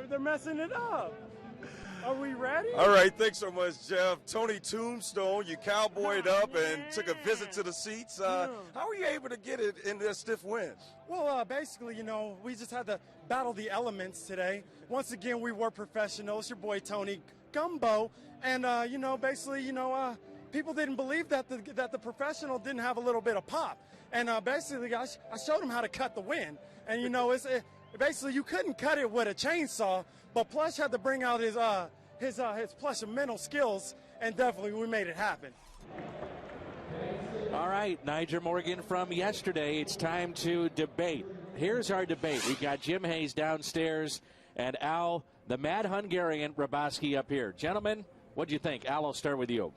They're messing it up. Are we ready? All right, thanks so much, Jeff. Tony Tombstone, you cowboyed up and took a visit to the seats. How were you able to get it in this stiff winds? Well, basically, we just had to battle the elements today. Once again, we were professionals. Your boy Tony Gumbo, and basically, people didn't believe that the professional didn't have a little bit of pop, and basically, I showed him how to cut the wind, and basically you couldn't cut it with a chainsaw, but Plush had to bring out his Plush mental skills, and definitely we made it happen. All right, Niger Morgan from yesterday. It's time to debate. Here's our debate. We've got Jim Hayes downstairs and Al, the Mad Hungarian, Raboski up here. Gentlemen, what do you think? Al, I'll start with you.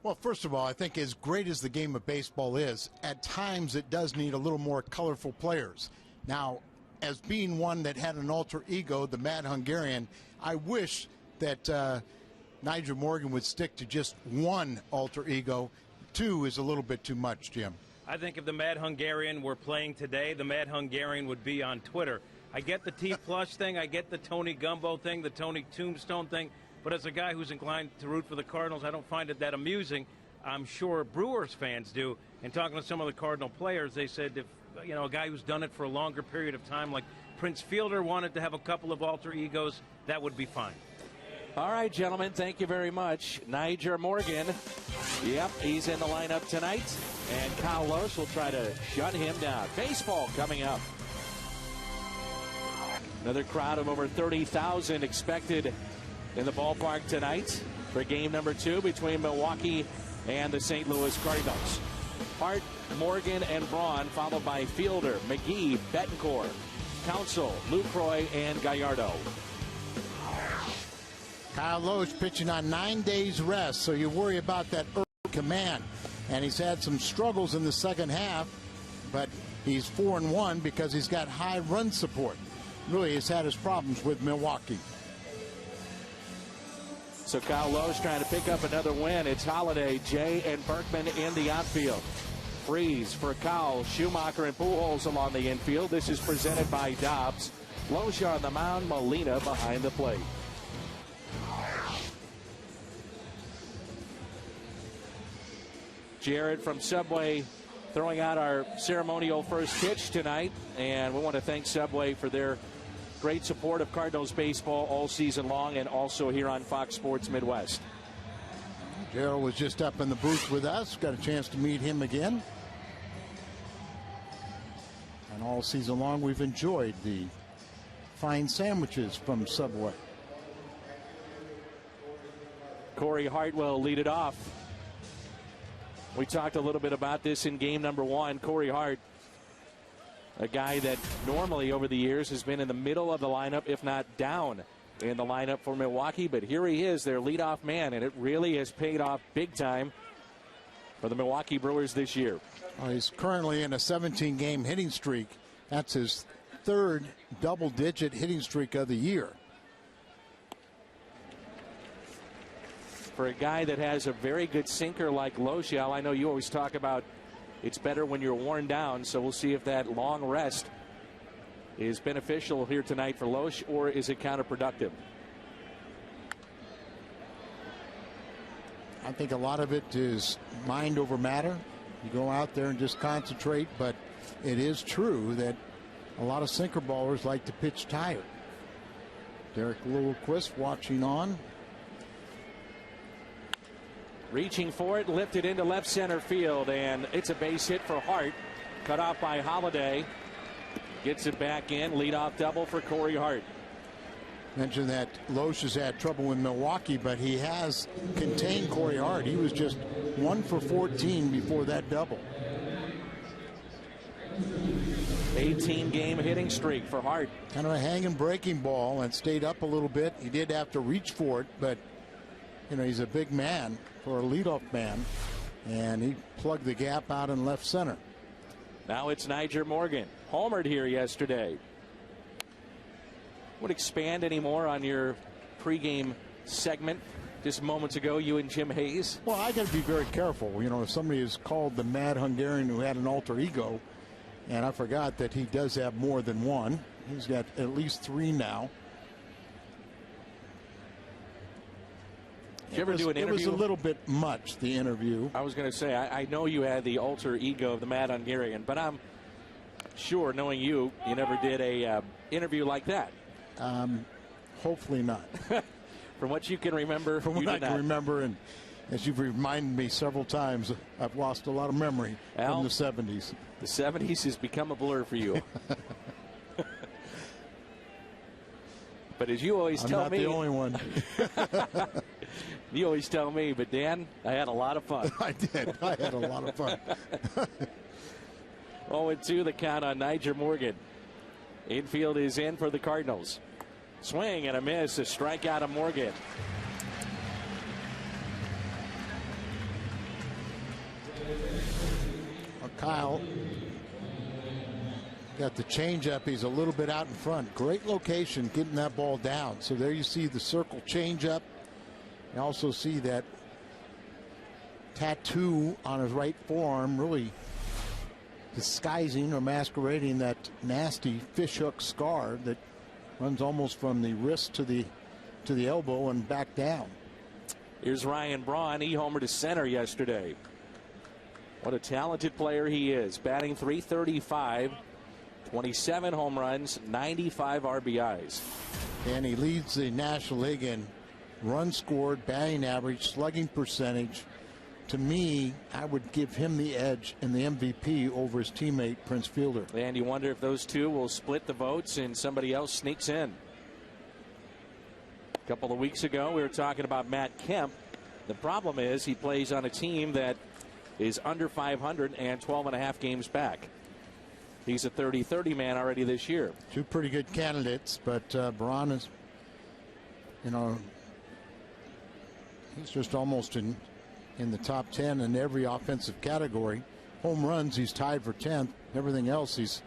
Well, first of all, I think as great as the game of baseball is, at times it does need a little more colorful players. Now, as being one that had an alter ego, the Mad Hungarian, I wish that Niger Morgan would stick to just one alter ego. Two is a little bit too much, Jim. I think if the Mad Hungarian were playing today, the Mad Hungarian would be on Twitter. I get the T Plush thing, I get the Tony Gumbo thing, the Tony Tombstone thing, but as a guy who's inclined to root for the Cardinals, I don't find it that amusing. I'm sure Brewers fans do. And talking to some of the Cardinal players, they said if a guy who's done it for a longer period of time, like Prince Fielder, wanted to have a couple of alter egos, that would be fine. All right, gentlemen, thank you very much. Niger Morgan, yep, he's in the lineup tonight. And Kyle Loesch will try to shut him down. Baseball coming up. Another crowd of over 30,000 expected in the ballpark tonight for game number 2 between Milwaukee and the St. Louis Cardinals. Hart, Morgan, and Braun, followed by Fielder, McGee, Bettencourt, Counsell, Lucroy, and Gallardo. Kyle Loesch pitching on 9 days rest, so you worry about that early command. And he's had some struggles in the second half, but he's 4-1 because he's got high run support. Really has had his problems with Milwaukee. So Kyle Loesch trying to pick up another win. It's Holiday, Jay, and Berkman in the outfield. Freeze for Kyle, Schumacher, and Pujols along the infield. This is presented by Dobbs. Loesch on the mound, Molina behind the plate. Jared from Subway throwing out our ceremonial first pitch tonight, and we want to thank Subway for their great support of Cardinals baseball all season long and also here on Fox Sports Midwest. Gerald was just up in the booth with us. Got a chance to meet him again. And all season long we've enjoyed the fine sandwiches from Subway. Corey Hart will lead it off. We talked a little bit about this in game number 1. Corey Hart, a guy that normally over the years has been in the middle of the lineup, if not down in the lineup for Milwaukee. But here he is, their leadoff man, and it really has paid off big time for the Milwaukee Brewers this year. He's currently in a 17-game hitting streak. That's his third double-digit hitting streak of the year. For a guy that has a very good sinker like Loesch, I know you always talk about it's better when you're worn down, so we'll see if that long rest is beneficial here tonight for Loesch, or is it counterproductive? I think a lot of it is mind over matter. You go out there and just concentrate, but it is true that a lot of sinker ballers like to pitch tired. Derek Lilliquist watching on. Reaching for it, lifted into left center field, and it's a base hit for Hart. Cut off by Holiday. Gets it back in. Leadoff double for Corey Hart. Mentioned that Loesch has had trouble with Milwaukee, but he has contained Corey Hart. He was just 1 for 14 before that double. 18-game hitting streak for Hart. Kind of a hanging breaking ball and stayed up a little bit. He did have to reach for it, but he's a big man for a leadoff man, and he plugged the gap out in left center. Now it's Niger Morgan, homered here yesterday. Would expand any more on your pregame segment just moments ago, you and Jim Hayes? Well, I got to be very careful. If somebody is called the Mad Hungarian who had an alter ego, and I forgot that he does have more than one. He's got at least 3 now. Did you ever do an interview? It was a little bit much, the interview. I was going to say, I know you had the alter ego of the Mad Hungarian, but I'm sure, knowing you never did a interview like that. Hopefully not. From what you can remember, from what I can remember, and as you've reminded me several times, I've lost a lot of memory from the 70s. The 70s has become a blur for you. But as you always tell me, I'm not the only one. You always tell me, but Dan, I had a lot of fun. I did. I had a lot of fun. 0-2 the count on Niger Morgan. Infield is in for the Cardinals. Swing and a miss, a strikeout of Morgan. Kyle got the changeup. He's a little bit out in front. Great location getting that ball down. So there you see the circle changeup. You also see that tattoo on his right forearm, really disguising or masquerading that nasty fishhook scar that runs almost from the wrist to the elbow and back down. Here's Ryan Braun. He homered to center yesterday. What a talented player he is. Batting .335, 27 home runs, 95 RBIs. And he leads the National League in runs scored, batting average, slugging percentage. To me, I would give him the edge in the MVP over his teammate Prince Fielder. And you wonder if those two will split the votes and somebody else sneaks in. A couple of weeks ago, we were talking about Matt Kemp. The problem is he plays on a team that is under 500 and 12.5 games back. He's a 30-30 man already this year. Two pretty good candidates, but Braun is, he's just almost in the top 10 in every offensive category. Home runs, he's tied for 10th. Everything else, he's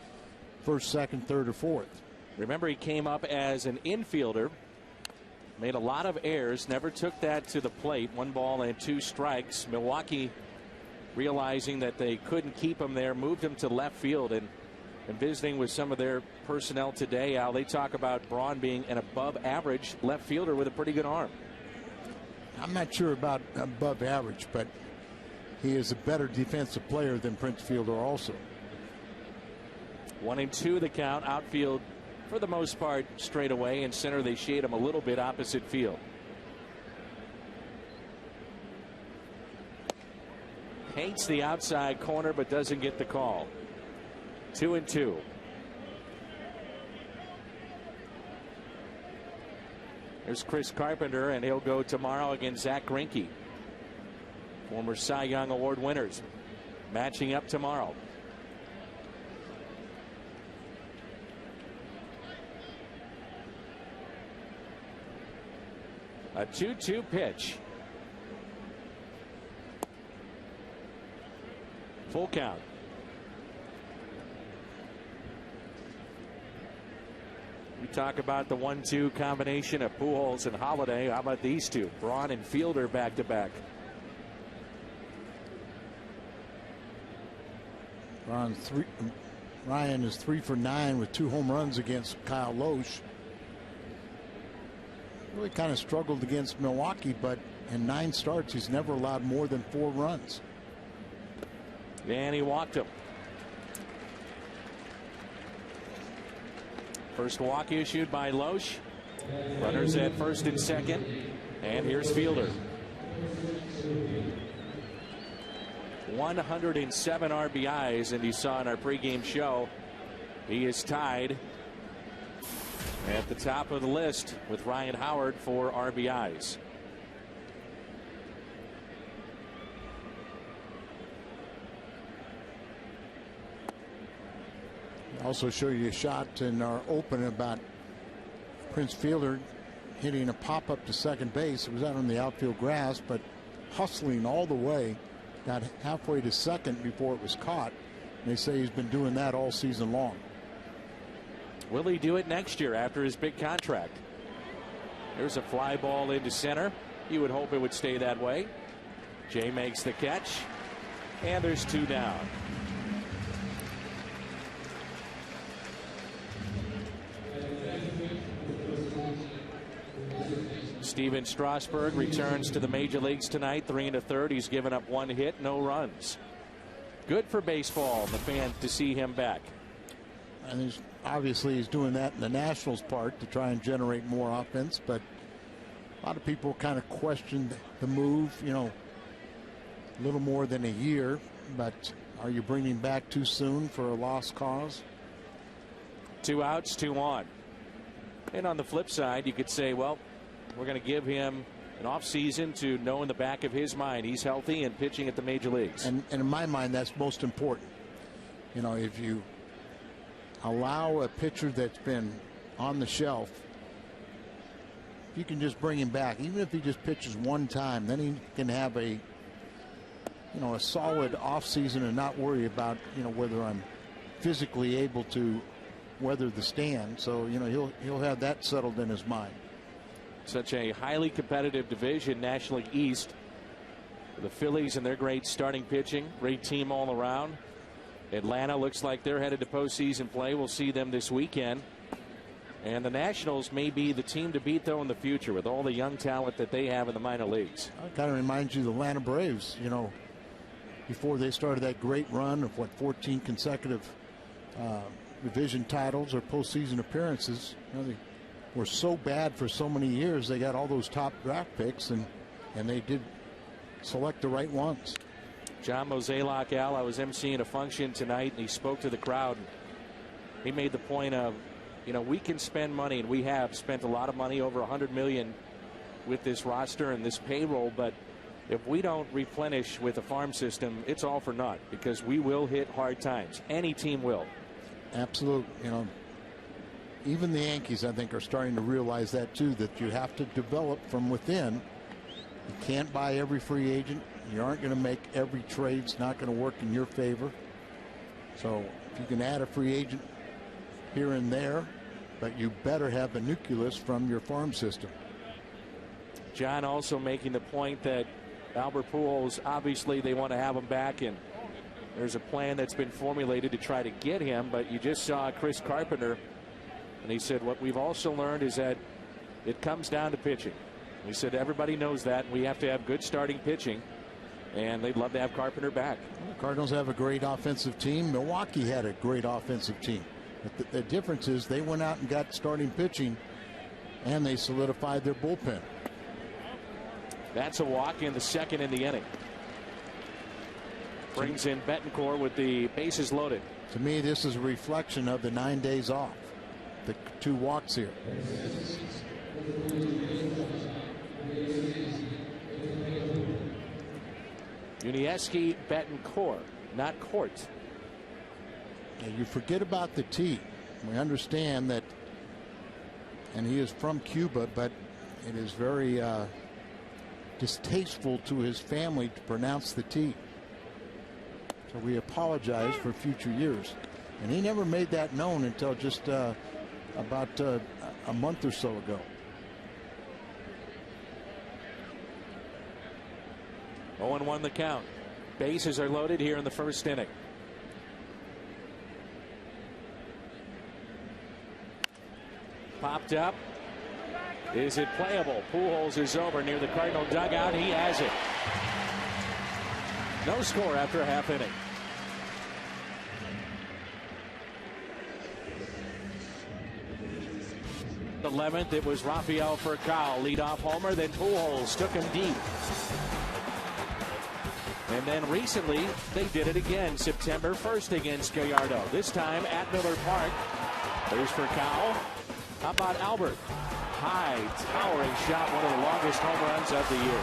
first, second, third, or fourth. Remember, he came up as an infielder, made a lot of errors, never took that to the plate. 1 ball and 2 strikes. Milwaukee, realizing that they couldn't keep him there, moved him to left field. And visiting with some of their personnel today, Al, they talk about Braun being an above average left fielder with a pretty good arm. I'm not sure about above average, but he is a better defensive player than Prince Fielder also. 1-2 the count. Outfield for the most part straight away. In center they shade him a little bit opposite field. Hates the outside corner but doesn't get the call. 2-2. There's Chris Carpenter, and he'll go tomorrow against Zach Greinke, former Cy Young Award winners, matching up tomorrow. A 2-2 pitch. Full count. We talk about the 1-2 combination of Pujols and Holiday. How about these two? Braun and Fielder back to back. Ryan is 3 for 9 with 2 home runs against Kyle Loesch. Really kind of struggled against Milwaukee, but in 9 starts he's never allowed more than 4 runs. And he walked him. First walk issued by Loesch. Runners at first and second. And here's Fielder. 107 RBIs, and you saw in our pregame show he is tied at the top of the list with Ryan Howard for RBIs. Also show you a shot in our open about Prince Fielder hitting a pop-up to second base. It was out on the outfield grass, but hustling all the way, got halfway to second before it was caught. And they say he's been doing that all season long. Will he do it next year after his big contract? There's a fly ball into center. You would hope it would stay that way. Jay makes the catch, and there's 2 down. Steven Strasburg returns to the major leagues tonight, 3 1/3. He's given up 1 hit, no runs. Good for baseball, the fans, to see him back. And obviously he's doing that in the Nationals' part to try and generate more offense, but a lot of people kind of questioned the move, you know, a little more than a year, but are you bringing back too soon for a lost cause? 2 outs, 2 on. And on the flip side, you could say, well, we're going to give him an off season to know in the back of his mind he's healthy and pitching at the major leagues. And in my mind, that's most important. You know, if you allow a pitcher that's been on the shelf, you can just bring him back. Even if he just pitches one time, then he can have a, you know, a solid off season and not worry about, you know, whether I'm physically able to weather the stand. So, you know, he'll have that settled in his mind. Such a highly competitive division, National League East. The Phillies and their great starting pitching, great team all around. Atlanta looks like they're headed to postseason play. We'll see them this weekend. And the Nationals may be the team to beat, though, in the future with all the young talent that they have in the minor leagues. It kind of reminds you of the Atlanta Braves, you know, before they started that great run of, 14 consecutive division titles or postseason appearances. You know, they were so bad for so many years. They got all those top draft picks, and they did select the right ones. John Mozeliak, Al, I was emceeing a function tonight, and he spoke to the crowd. He made the point of, you know, we can spend money, and we have spent a lot of money, over $100 million with this roster and this payroll, but if we don't replenish with a farm system, it's all for naught, because we will hit hard times. Any team will. Absolutely. You know, even the Yankees, I think, are starting to realize that too, that you have to develop from within. You can't buy every free agent. You aren't going to make every trade. It's not going to work in your favor. So if you can add a free agent here and there, but you better have the nucleus from your farm system. John also making the point that Albert Pujols, obviously they want to have him back, and there's a plan that's been formulated to try to get him, but you just saw Chris Carpenter, and he said what we've also learned is that it comes down to pitching. He said everybody knows that. We have to have good starting pitching, and they'd love to have Carpenter back. The Cardinals have a great offensive team. Milwaukee had a great offensive team. But the difference is they went out and got starting pitching, and they solidified their bullpen. That's a walk in the second in the inning. Brings in Betancourt with the bases loaded. To me, this is a reflection of the 9 days off. The 2 walks here. Unieski, Betancourt, not Court. You forget about the T. We understand that, and he is from Cuba, but it is very distasteful to his family to pronounce the T. So we apologize for future years. And he never made that known until just about a month or so ago. 0-1 the count. Bases are loaded here in the first inning. Popped up. Is it playable? Pujols is over near the Cardinal dugout. He has it. No score after a half inning. The 11th, it was Rafael Furcal, leadoff homer. Then Pujols took him deep. And then recently, they did it again, September 1st against Gallardo. This time at Miller Park. There's Furcal. How about Albert? High, towering shot, one of the longest home runs of the year.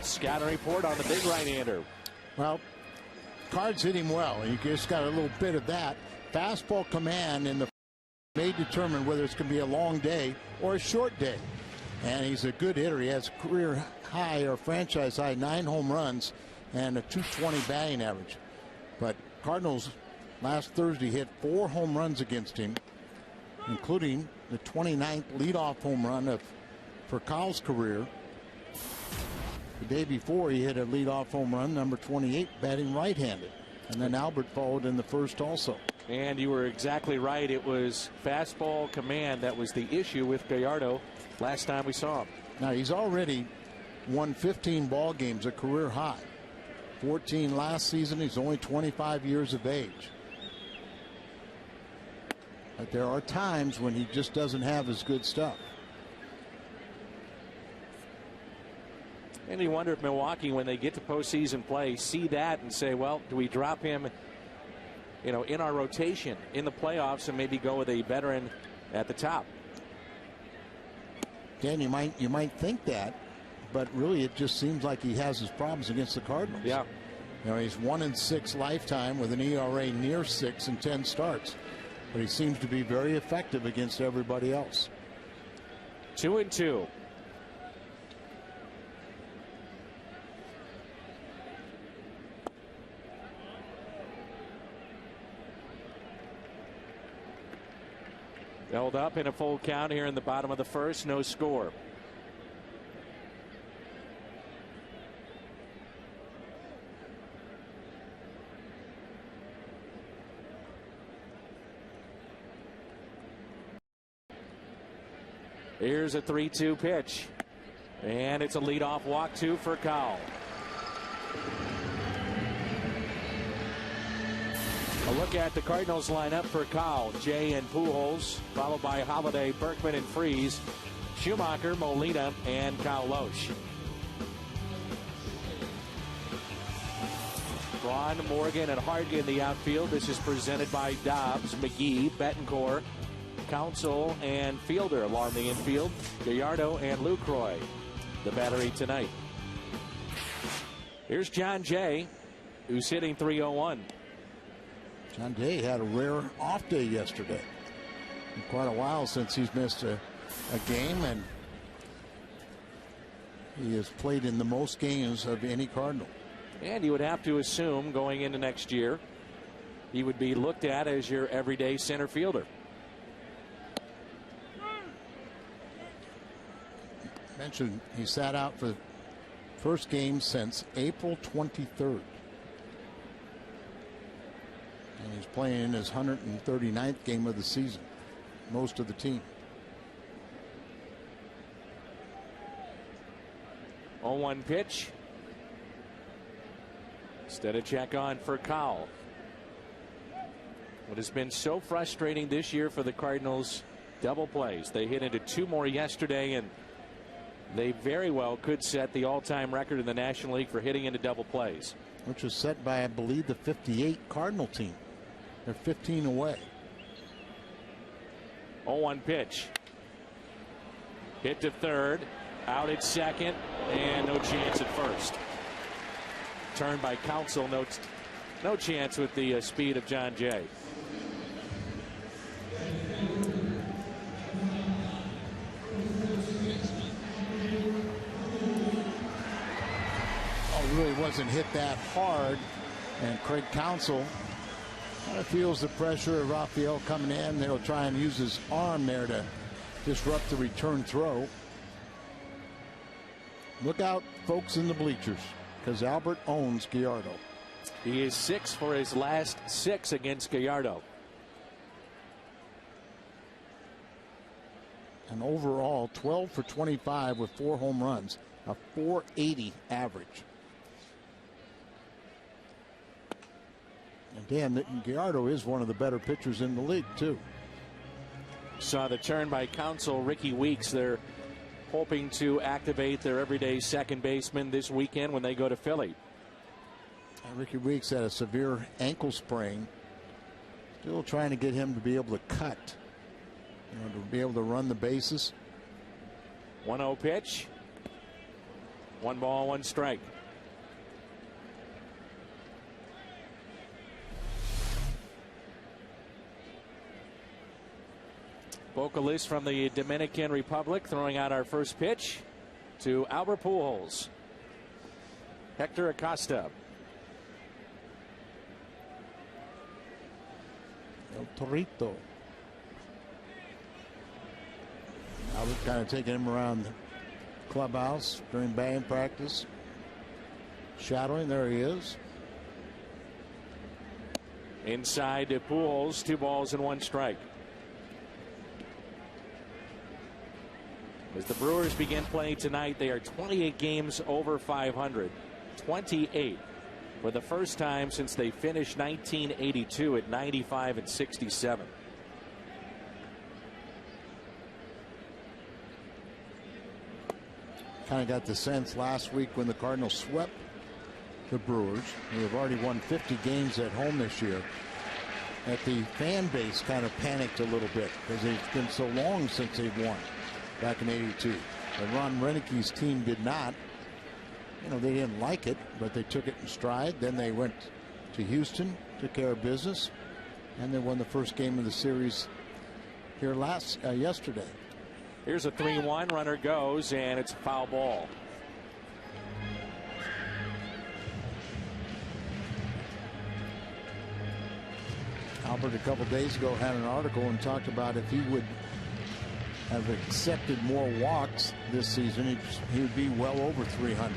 Scouting report on the big right-hander. Well, Cards hit him well. He just got a little bit of that. Fastball command in the may determine whether it's going to be a long day or a short day. And he's a good hitter. He has career high or franchise high 9 home runs and a .220 batting average. But Cardinals last Thursday hit 4 home runs against him, including the 29th leadoff home run of Furcal's career. The day before, he hit a leadoff home run, number 28, batting right-handed. And then Albert followed in the first also. And you were exactly right. It was fastball command that was the issue with Gallardo last time we saw him. Now, he's already won 15 ball games, a career high. 14 last season. He's only 25 years of age. But there are times when he just doesn't have his good stuff. And you wonder if Milwaukee, when they get to postseason play, see that and say, well, do we drop him, in our rotation in the playoffs and maybe go with a veteran at the top? Dan, you might think that, but really it just seems like he has his problems against the Cardinals. Yeah. He's 1-6 lifetime with an ERA near 6 in 10 starts, but he seems to be very effective against everybody else. 2-2. Held up in a full count here in the bottom of the first. No score. Here's a 3-2 pitch. And it's a leadoff walk two for Cowell. A look at the Cardinals lineup for Cowell, Jay and Pujols, followed by Holiday, Berkman, and Freese, Schumacher, Molina, and Kyle Loesch. Braun, Morgan, and Hart in the outfield. This is presented by Dobbs, McGee, Betancourt, Counsell, and Fielder along the infield. Gallardo and Lucroy, the battery tonight. Here's John Jay, who's hitting .301. John Jay had a rare off day yesterday. In quite a while since he's missed a game, and he has played in the most games of any Cardinal. And you would have to assume going into next year he would be looked at as your everyday center fielder. Mentioned he sat out for the first game since April 23rd. And he's playing in his 139th game of the season, most of the team. 0-1 pitch. Instead of check on for Cowell. What has been so frustrating this year for the Cardinals, double plays. They hit into two more yesterday, and they very well could set the all-time record in the National League for hitting into double plays. Which was set by, I believe, the 58 Cardinal team. They're 15 away. 0-1 pitch. Hit to third. Out at second. And no chance at first. Turned by Counsell. No chance with the speed of John Jay. Oh, really wasn't hit that hard. And Craig Counsell kind of feels the pressure of Raphael coming in. They'll try and use his arm there to disrupt the return throw. Look out, folks in the bleachers, because Albert owns Gallardo. He is 6 for his last 6 against Gallardo. And overall, 12 for 25 with 4 home runs, a .480 average. And Dan, Gallardo is one of the better pitchers in the league, too. Saw the turn by Counsell. Ricky Weeks, they're hoping to activate their everyday second baseman this weekend when they go to Philly. And Ricky Weeks had a severe ankle sprain. Still trying to get him to be able to cut, to be able to run the bases. 1-0 pitch. 1 ball, 1 strike. Vocalist from the Dominican Republic throwing out our first pitch to Albert Pujols. Hector Acosta. El Torito. Albert kind of taking him around the clubhouse during batting practice. Shadowing, there he is. Inside to Pujols, 2 balls and 1 strike. As the Brewers begin playing tonight, they are 28 games over 500. 28 for the first time since they finished 1982 at 95-67. Kind of got the sense last week when the Cardinals swept the Brewers, who have already won 50 games at home this year, that the fan base kind of panicked a little bit because it's been so long since they've won back in '82. But Ron Renick's team did not. You know, they didn't like it, but they took it in stride. Then they went to Houston, took care of business, and they won the first game of the series here yesterday. Here's a 3-1. Runner goes, and it's a foul ball. Albert a couple days ago had an article and talked about if he would have accepted more walks this season, he would be well over 300.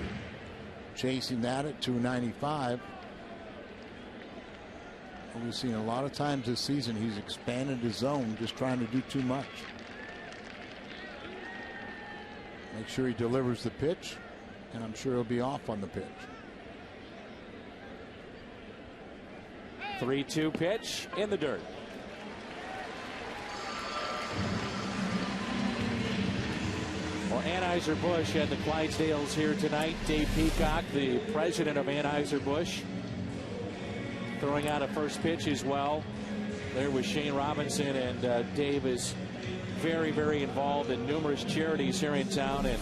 Chasing that at 295. We've seen a lot of times this season he's expanded his zone, just trying to do too much. Make sure he delivers the pitch, and I'm sure he'll be off on the pitch. 3-2 pitch in the dirt. Well, Anheuser-Busch and the Clydesdales here tonight. Dave Peacock, the president of Anheuser-Busch, throwing out a first pitch as well. There was Shane Robinson, and Dave is very, very involved in numerous charities here in town. And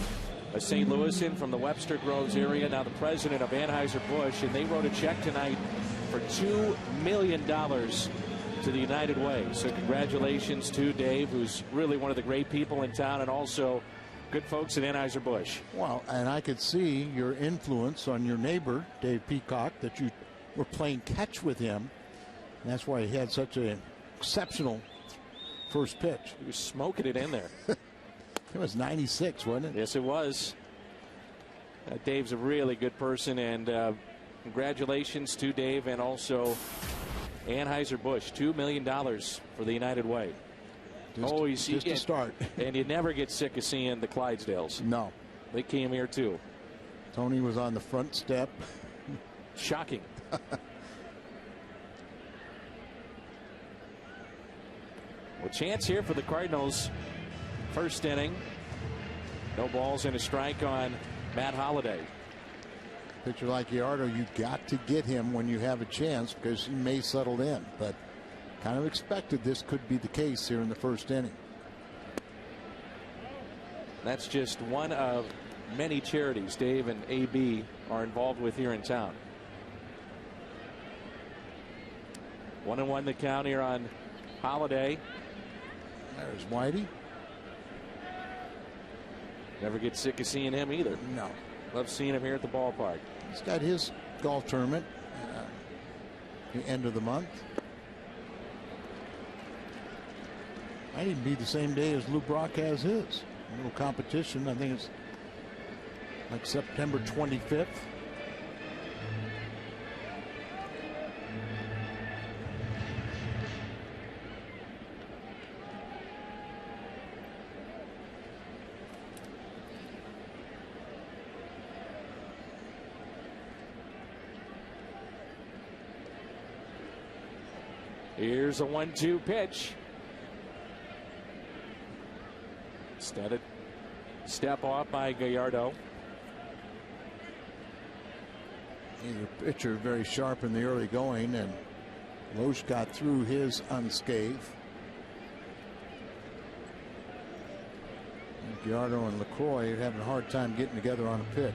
a St. Louisan from the Webster Groves area, now the president of Anheuser-Busch, and they wrote a check tonight for $2 million to the United Way. So congratulations to Dave, who's really one of the great people in town, and also good folks at Anheuser-Busch. Well, and I could see your influence on your neighbor, Dave Peacock, that you were playing catch with him. And that's why he had such an exceptional first pitch. He was smoking it in there. It was 96, wasn't it? Yes, it was. Dave's a really good person, and congratulations to Dave, and also Anheuser-Busch, $2 million for the United Way. Just a start. And you never get sick of seeing the Clydesdales. No. They came here too. Tony was on the front step. Shocking. Well, chance here for the Cardinals. First inning. No balls and a strike on Matt Holliday. Pitcher like Gallardo, you got to get him when you have a chance because he may settle in. But kind of expected this could be the case here in the first inning. That's just one of many charities Dave and AB are involved with here in town. 1-1 the count here on Holliday. There's Whitey. Never get sick of seeing him either. No. Love seeing him here at the ballpark. He's got his golf tournament the end of the month. Might even be the same day as Lou Brock has his. A little competition. I think it's like September 25th. Here's a 1-2 pitch. Instead, step off by Gallardo. The pitcher very sharp in the early going, and Loesch got through his unscathed. And Gallardo and LaCroix are having a hard time getting together on a pitch.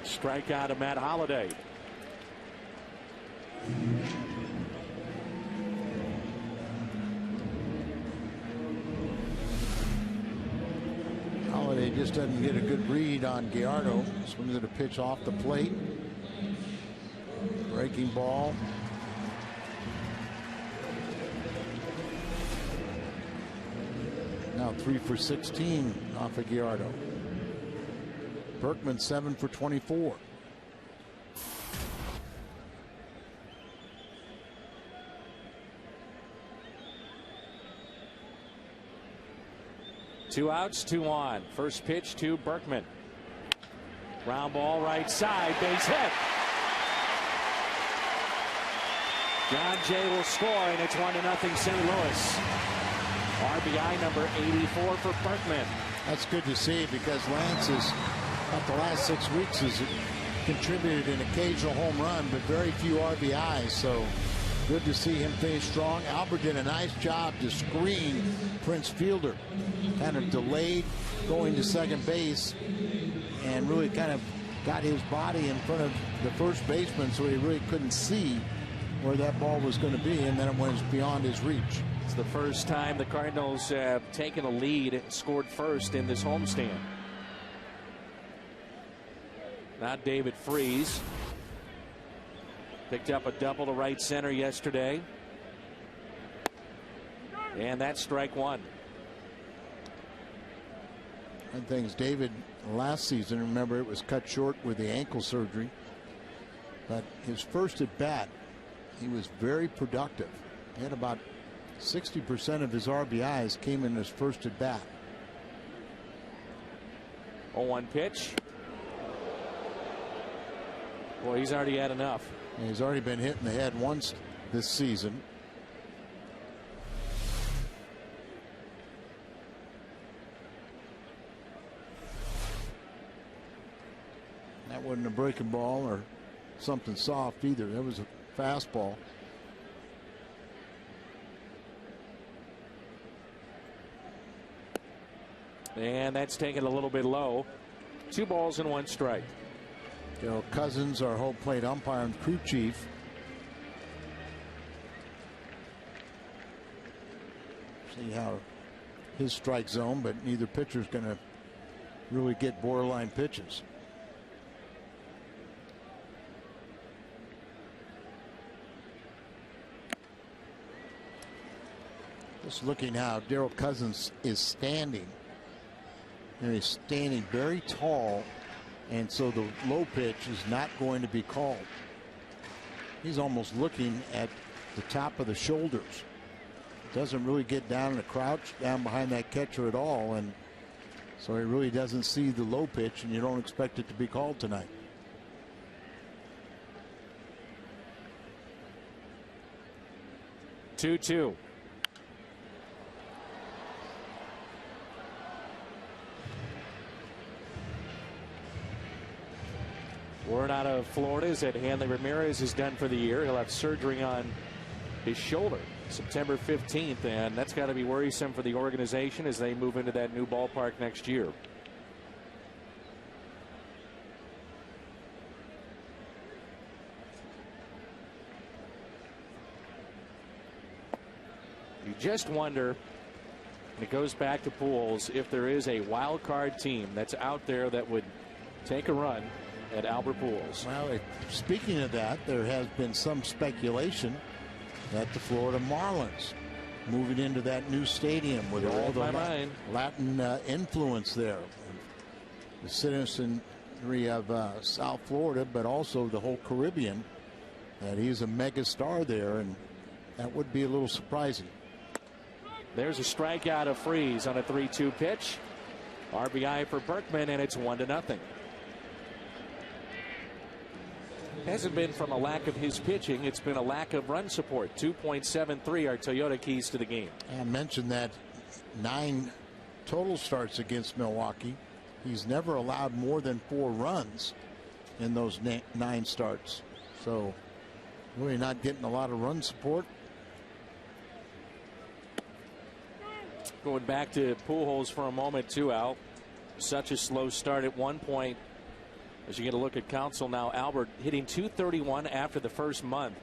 Strikeout of Matt Holliday. Holliday just doesn't get a good read on Gallardo. Swings at a pitch off the plate. Breaking ball. Now 3 for 16 off of Gallardo. Berkman 7 for 24. Two outs, two on. First pitch to Berkman. Ground ball right side, base hit. John Jay will score, and it's 1-0 St. Louis. RBI number 84 for Berkman. That's good to see, because Lance has, about the last 6 weeks, has contributed an occasional home run, but very few RBIs. So good to see him finish strong. Albert did a nice job to screen Prince Fielder. Kind of delayed going to second base and really kind of got his body in front of the first baseman, so he really couldn't see where that ball was going to be, and then it went beyond his reach. It's the first time the Cardinals have taken a lead and scored first in this homestand. Now David Freese picked up a double to right center yesterday, and that's strike one. One thing's David last season, remember, it was cut short with the ankle surgery, but his first at bat, he was very productive. He had about 60% of his RBIs came in his first at bat. 0-1 pitch. Boy, he's already had enough. And he's already been hit in the head once this season. That wasn't a breaking ball or something soft either. That was a fastball. And that's taken a little bit low. 2 balls and 1 strike. Daryl Cousins, our home plate umpire and crew chief. See how his strike zone, but neither pitcher's going to really get borderline pitches. Just looking how Daryl Cousins is standing. And he's standing very tall, and so the low pitch is not going to be called. He's almost looking at the top of the shoulders. Doesn't really get down in a crouch down behind that catcher at all, and so he really doesn't see the low pitch, and you don't expect it to be called tonight. Two. Word out of Florida is that Hanley Ramirez is done for the year. He'll have surgery on his shoulder September 15th, and that's got to be worrisome for the organization as they move into that new ballpark next year. You just wonder, and it goes back to Pujols, if there is a wild card team that's out there that would take a run at Albert Pujols. Well, speaking of that, there has been some speculation that the Florida Marlins moving into that new stadium with all the Latin influence there, the citizenry of South Florida, but also the whole Caribbean, that he's a mega star there, and that would be a little surprising. There's a strikeout of Freese on a 3-2 pitch. RBI for Berkman, and it's 1-0. Hasn't been from a lack of his pitching. It's been a lack of run support. 2.73 are Toyota keys to the game. I mentioned that 9 total starts against Milwaukee. He's never allowed more than 4 runs in those 9 starts. So really not getting a lot of run support. Going back to Pujols for a moment too, Al. Such a slow start at one point. As you get a look at Council now, Albert hitting .231 after the first month.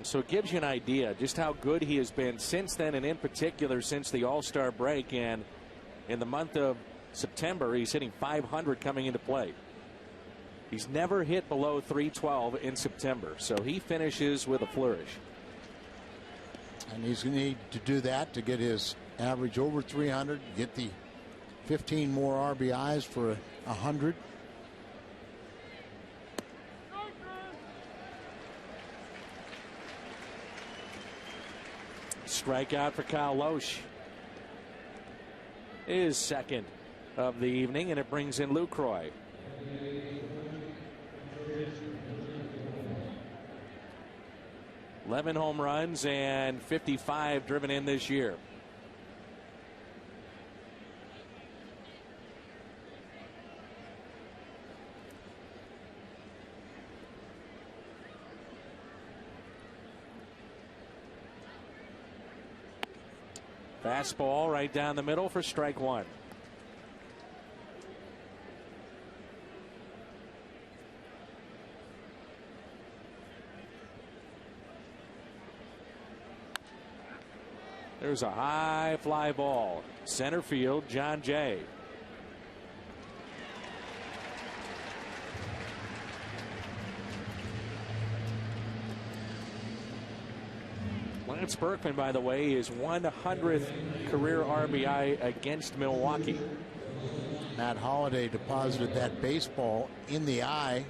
So it gives you an idea just how good he has been since then, and in particular since the All-Star break. And in the month of September, he's hitting .500 coming into play. He's never hit below .312 in September, so he finishes with a flourish. And he's going to need to do that to get his average over 300, get the 15 more RBIs for 100. Strikeout for Kyle Loesch. His second of the evening, and it brings in Lucroy. $11 home runs and 55 driven in this year. Fastball right down the middle for strike one. There's a high fly ball. Center field, John Jay. Lance Berkman, by the way, is 100th career RBI against Milwaukee. Matt Holliday deposited that baseball in the eye,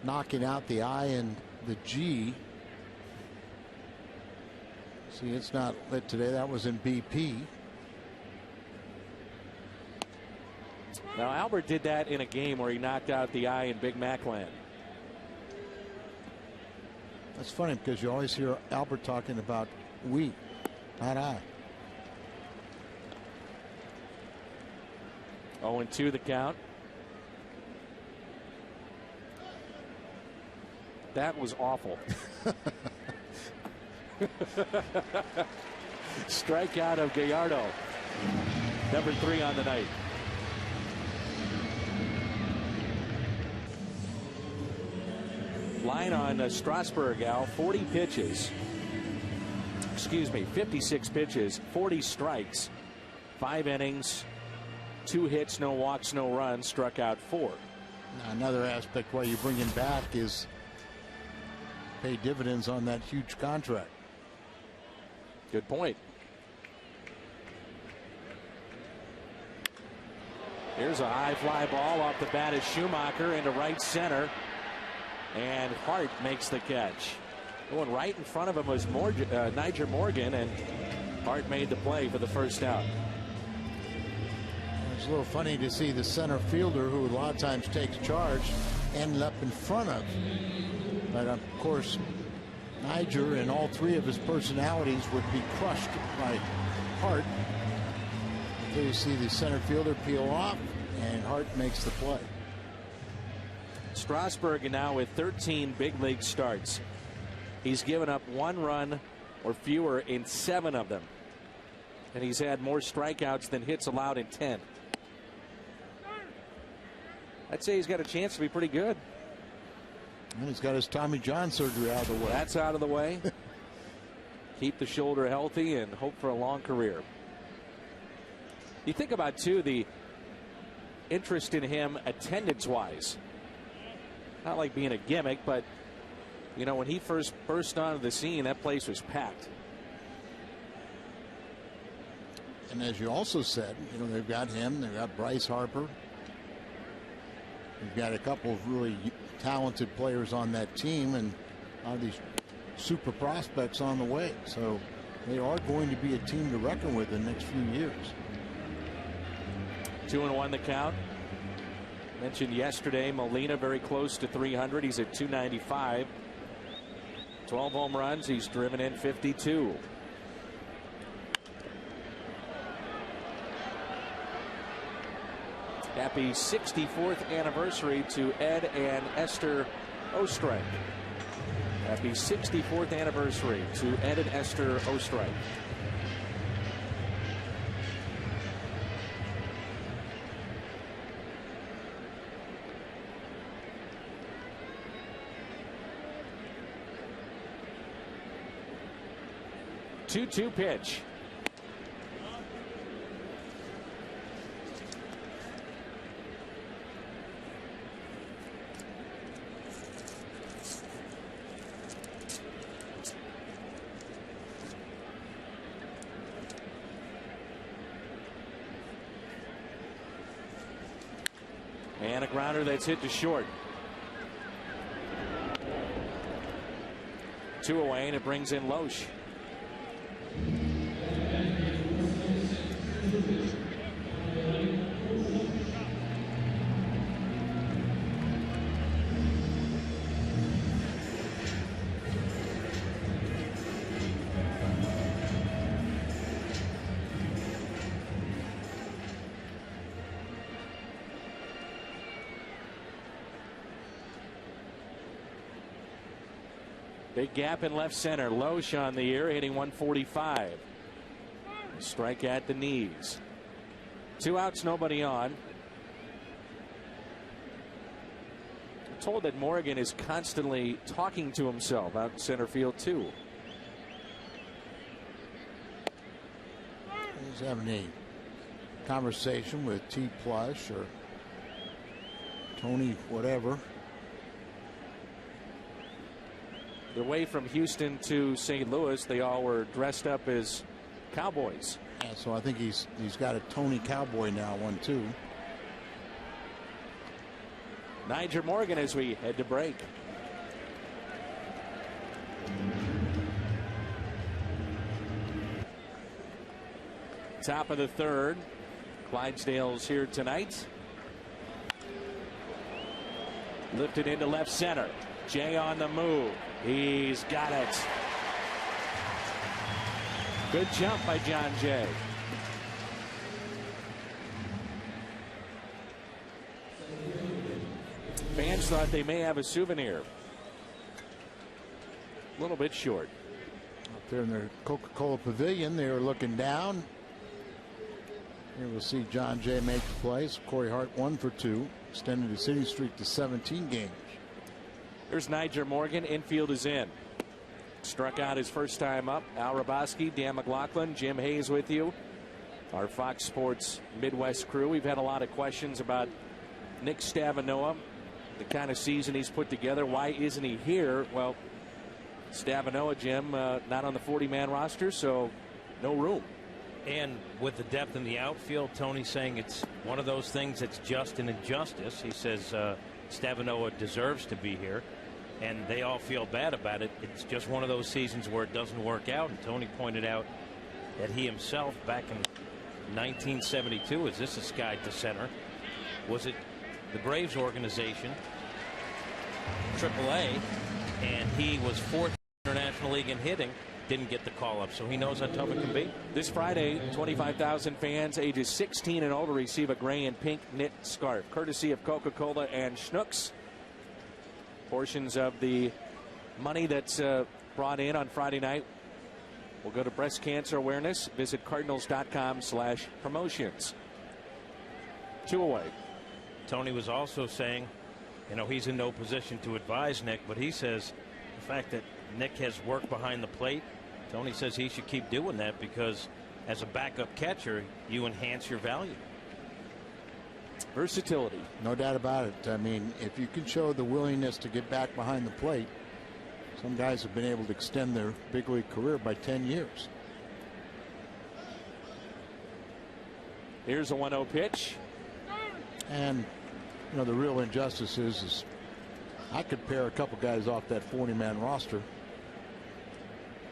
knocking out the I and the G. See, it's not lit today. That was in BP. Now, Albert did that in a game where he knocked out the I in Big Mac land. That's funny because you always hear Albert talking about we, not I. 0-2 the count. That was awful. Strikeout of Gallardo. Number 3 on the night. Line on Strasburg, Al. 40 pitches. Excuse me, 56 pitches, 40 strikes, 5 innings, 2 hits, no walks, no runs, struck out 4. Now, another aspect why you bring him back is pay dividends on that huge contract. Good point. Here's a high fly ball off the bat of Schumacher into right center. And Hart makes the catch. Going right in front of him was Niger Morgan, and Hart made the play for the first out. It's a little funny to see the center fielder, who a lot of times takes charge, end up in front of. But of course, Niger and all 3 of his personalities would be crushed by Hart. Until you see the center fielder peel off, and Hart makes the play. Strasburg now with 13 big league starts. He's given up 1 run or fewer in 7 of them. And he's had more strikeouts than hits allowed in 10. I'd say he's got a chance to be pretty good. And he's got his Tommy John surgery out of the way. That's out of the way. Keep the shoulder healthy and hope for a long career. You think about, too, the interest in him attendance-wise. Not like being a gimmick, but, you know, when he first burst onto the scene, that place was packed. And as you also said, you know, they've got him, they've got Bryce Harper. They've got a couple of really talented players on that team, and a lot of these super prospects on the way. So they are going to be a team to reckon with in the next few years. 2-1 the count. Mentioned yesterday, Molina very close to 300. He's at 295. 12 home runs. He's driven in 52. Happy 64th anniversary to Ed and Esther Ostrike. Happy 64th anniversary to Ed and Esther Ostrike. Two pitch. And a grounder that's hit to short. 2 away, and it brings in Loesch. Big gap in left center. Loesch on the year, hitting 145. Strike at the knees. 2 outs, nobody on. I'm told that Morgan is constantly talking to himself out in center field, too. He's having a conversation with T. Plush or Tony, whatever. The way from Houston to St. Louis, they all were dressed up as cowboys. Yeah, so I think he's got a Tony Cowboy now, 1-2. Nyjer Morgan as we head to break. Top of the third. Clydesdale's here tonight. Lifted into left center. Jay on the move. He's got it. Good jump by John Jay. Fans thought they may have a souvenir. A little bit short. Up there in their Coca-Cola Pavilion, they were looking down. Here we'll see John Jay make the plays. Corey Hart 1 for 2, extended the city streak to 17 games. There's Nyjer Morgan. Infield is in. Struck out his first time up. Al Raboski, Dan McLaughlin, Jim Hayes with you. Our Fox Sports Midwest crew. We've had a lot of questions about Nick Stavanoa, the kind of season he's put together. Why isn't he here? Well, Stavanoa, Jim, not on the 40-man roster, so no room. And with the depth in the outfield, Tony's saying it's one of those things that's just an injustice. He says Stavanoa deserves to be here, and they all feel bad about it. It's just one of those seasons where it doesn't work out. And Tony pointed out that he himself, back in 1972, as this is skied to center, was it the Braves organization, AAA, and he was 4th in the National League in hitting. Didn't get the call up, so he knows how tough it can be. This Friday, 25,000 fans ages 16 and older receive a gray and pink knit scarf, courtesy of Coca-Cola and Schnucks. Portions of the money that's brought in on Friday night will go to breast cancer awareness. Visit cardinals.com/promotions. 2 away. Tony was also saying, you know, he's in no position to advise Nick, but he says the fact that Nick has work behind the plate, Tony says he should keep doing that because as a backup catcher, you enhance your value. Versatility. No doubt about it. I mean, if you can show the willingness to get back behind the plate, some guys have been able to extend their big league career by 10 years. Here's a 1-0 pitch. And, you know, the real injustice is I could pair a couple guys off that 40-man roster.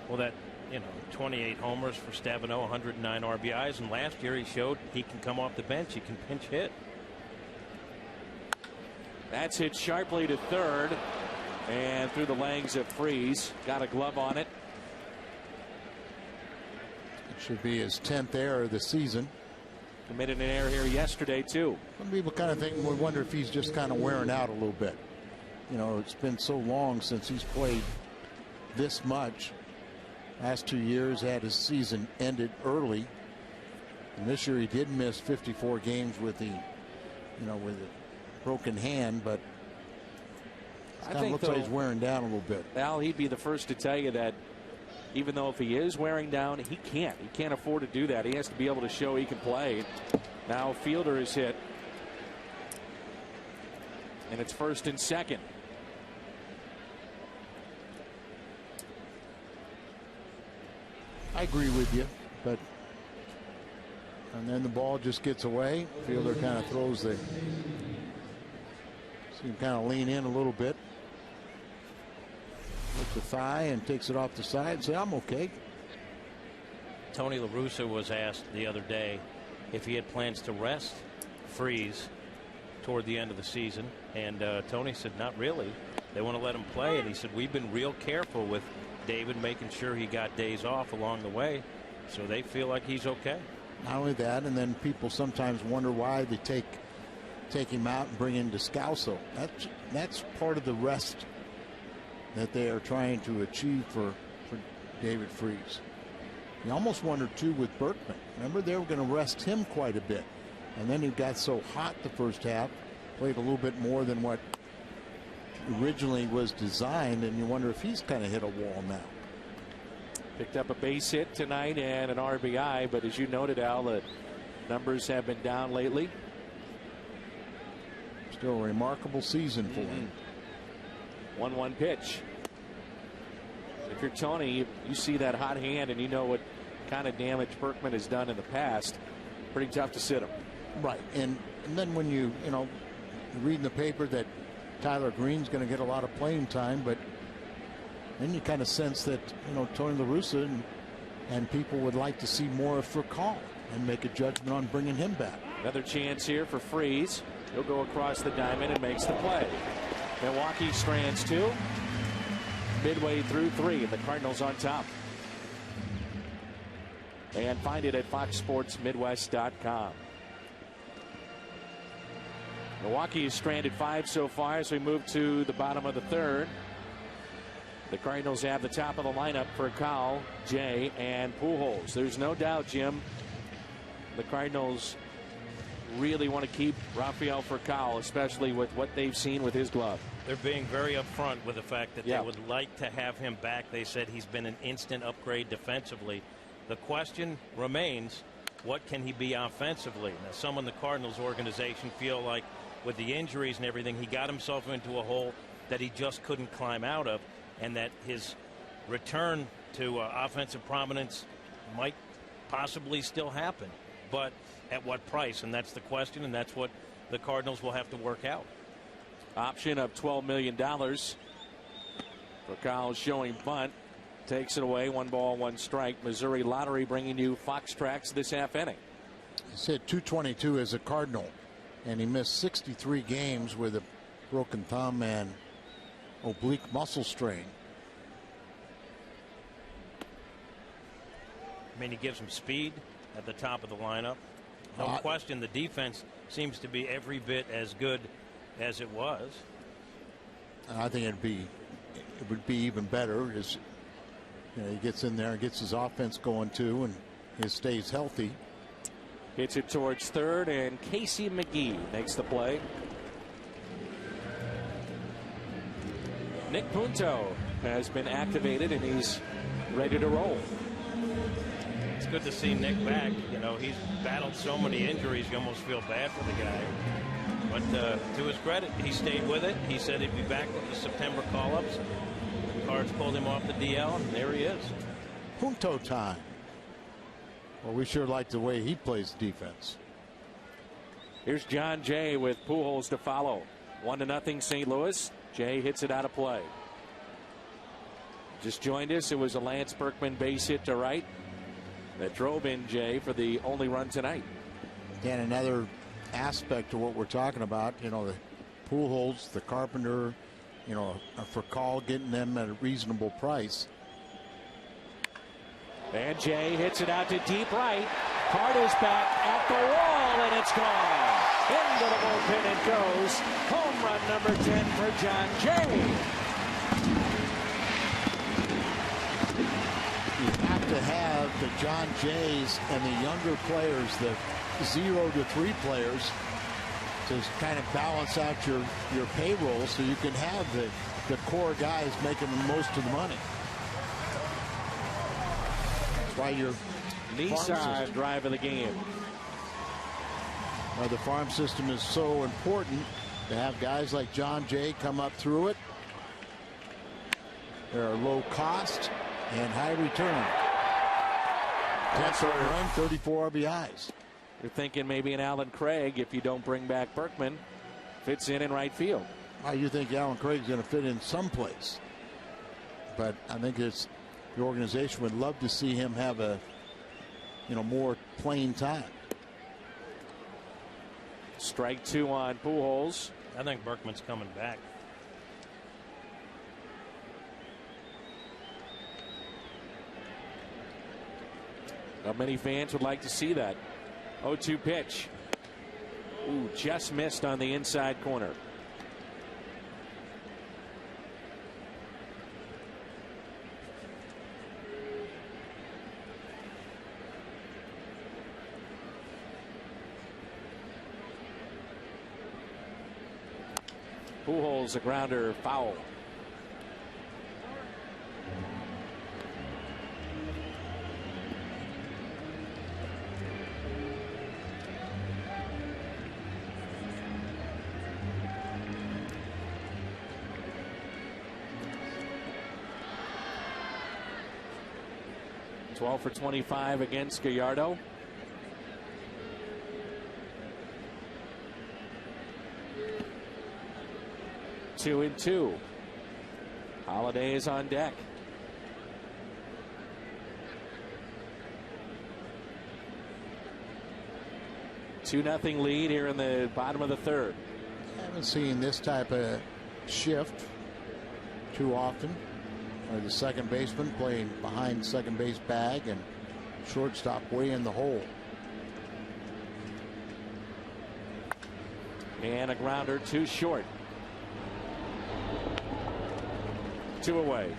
Well, that, you know, 28 homers for Stavanoa, 109 RBIs, and last year he showed he can come off the bench, he can pinch hit. That's hit sharply to third and through the legs of Freese. Got a glove on it. It should be his 10th error of the season. Committed an error here yesterday, too. Some people kind of think, we wonder if he's just kind of wearing out a little bit. You know, it's been so long since he's played this much. Last 2 years had his season ended early. And this year he did miss 54 games with the, you know, with a broken hand, but it kind of looks like he's wearing down a little bit. Al, he'd be the first to tell you that even though if he is wearing down, he can't afford to do that. He has to be able to show he can play. Now Fielder is hit, and it's first and second. I agree with you, but and then the ball just gets away. Fielder kind of throws the So you can kind of lean in a little bit. With the thigh and takes it off the side and say, I'm okay. Tony La Russa was asked the other day if he had plans to rest Freese toward the end of the season. And Tony said, not really. They want to let him play. And he said, we've been real careful with David, making sure he got days off along the way. So they feel like he's okay. Not only that, and then people sometimes wonder why they take him out and bring in Descalso. That's part of the rest that they are trying to achieve for David Freese. You almost wondered too with Berkman. Remember, they were going to rest him quite a bit, and then he got so hot the first half, played a little bit more than what originally was designed, and you wonder if he's kind of hit a wall now. Picked up a base hit tonight and an RBI, but as you noted, Al, the numbers have been down lately. Still a remarkable season for him. 1-1 pitch. If you're Tony, you see that hot hand and you know what kind of damage Berkman has done in the past. Pretty tough to sit him. Right, and then when you read in the paper that Tyler Green's going to get a lot of playing time, but then you kind of sense that Tony La Russa and people would like to see more of Furcal and make a judgment on bringing him back. Another chance here for Freese. He'll go across the diamond and makes the play. Milwaukee strands 2. Midway through 3, and the Cardinals on top. And find it at foxsportsmidwest.com. Milwaukee is stranded 5 so far as we move to the bottom of the 3rd. The Cardinals have the top of the lineup for Cal, Jay, and Pujols. There's no doubt, Jim, the Cardinals really want to keep Rafael Furcal, especially with what they've seen with his glove. They're being very upfront with the fact that they would like to have him back. They said he's been an instant upgrade defensively. The question remains, what can he be offensively? Now, some in the Cardinals organization feel like with the injuries and everything, he got himself into a hole that he just couldn't climb out of, and that his return to offensive prominence might possibly still happen. But at what price? And that's the question, and that's what the Cardinals will have to work out. Option of $12 million. Furcal showing bunt. Takes it away. 1 ball, 1 strike. Missouri Lottery bringing you Fox Tracks this half inning. He's hit .222 as a Cardinal, and he missed 63 games with a broken thumb and oblique muscle strain. I mean, he gives him speed at the top of the lineup. No question, the defense seems to be every bit as good as it was. I think it would be even better as he gets in there and gets his offense going too, and he stays healthy. Hits it towards 3rd, and Casey McGee makes the play. Nick Punto has been activated, and he's ready to roll. It's good to see Nick back. He's battled so many injuries, you almost feel bad for the guy. But to his credit, he stayed with it. He said he'd be back with the September call-ups. The Cards pulled him off the DL, and there he is. Punto time. Well, we sure like the way he plays defense. Here's John Jay with Pujols to follow. 1-0 St. Louis. Jay hits it out of play. Just joined us. It was a Lance Berkman base hit to right that drove in Jay for the only run tonight. And another aspect of what we're talking about, the Pujols, the Carpenter, for call, getting them at a reasonable price. And Jay hits it out to deep right. Carter's back at the wall, and it's gone. Into the bullpen it goes. Home run number 10 for John Jay. You have to have the John Jays and the younger players, the 0 to 3 players, to kind of balance out your payroll so you can have the core guys making the most of the money. That's why your Nissan drive of the game. The farm system is so important to have guys like John Jay come up through it. They're low cost and high return. 10 run, 34 RBIs. You're thinking maybe an Alan Craig if you don't bring back Berkman. Fits in right field. You think Alan Craig's going to fit in someplace, but I think the organization would love to see him have a more playing time. Strike 2 on Pujols. I think Berkman's coming back. Not many fans would like to see that. 0-2 pitch. Ooh, just missed on the inside corner. Pujols, a grounder, foul. Twelve for 25 against Gallardo. Two and two. Holiday is on deck. Two nothing lead here in the bottom of the third. I haven't seen this type of shift too often. The second baseman playing behind second base bag and shortstop way in the hole. And a grounder too short. 2 away.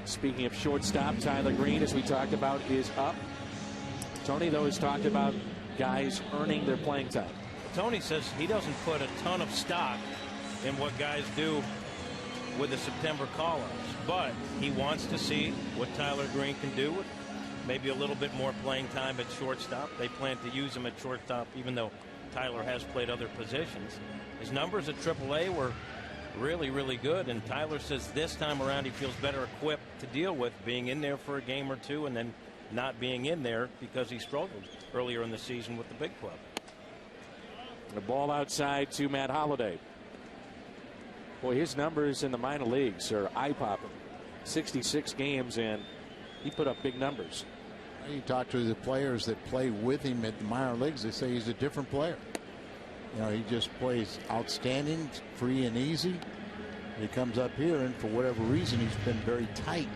Speaking of shortstop, Tyler Green, as we talked about, is up. Tony, though, has talked about guys earning their playing time. Tony says he doesn't put a ton of stock in what guys do with the September call-ups, but he wants to see what Tyler Green can do with maybe a little bit more playing time at shortstop. They plan to use him at shortstop, even though Tyler has played other positions. His numbers at AAA were really, really good, and Tyler says this time around he feels better equipped to deal with being in there for a game or two and then not being in there because he struggled earlier in the season with the big club. The ball outside to Matt Holliday. Boy, his numbers in the minor leagues are eye-popping. 66 games, and he put up big numbers. You talk to the players that play with him at the minor leagues, they say he's a different player. He just plays outstanding, free and easy. He comes up here, and for whatever reason, he's been very tight.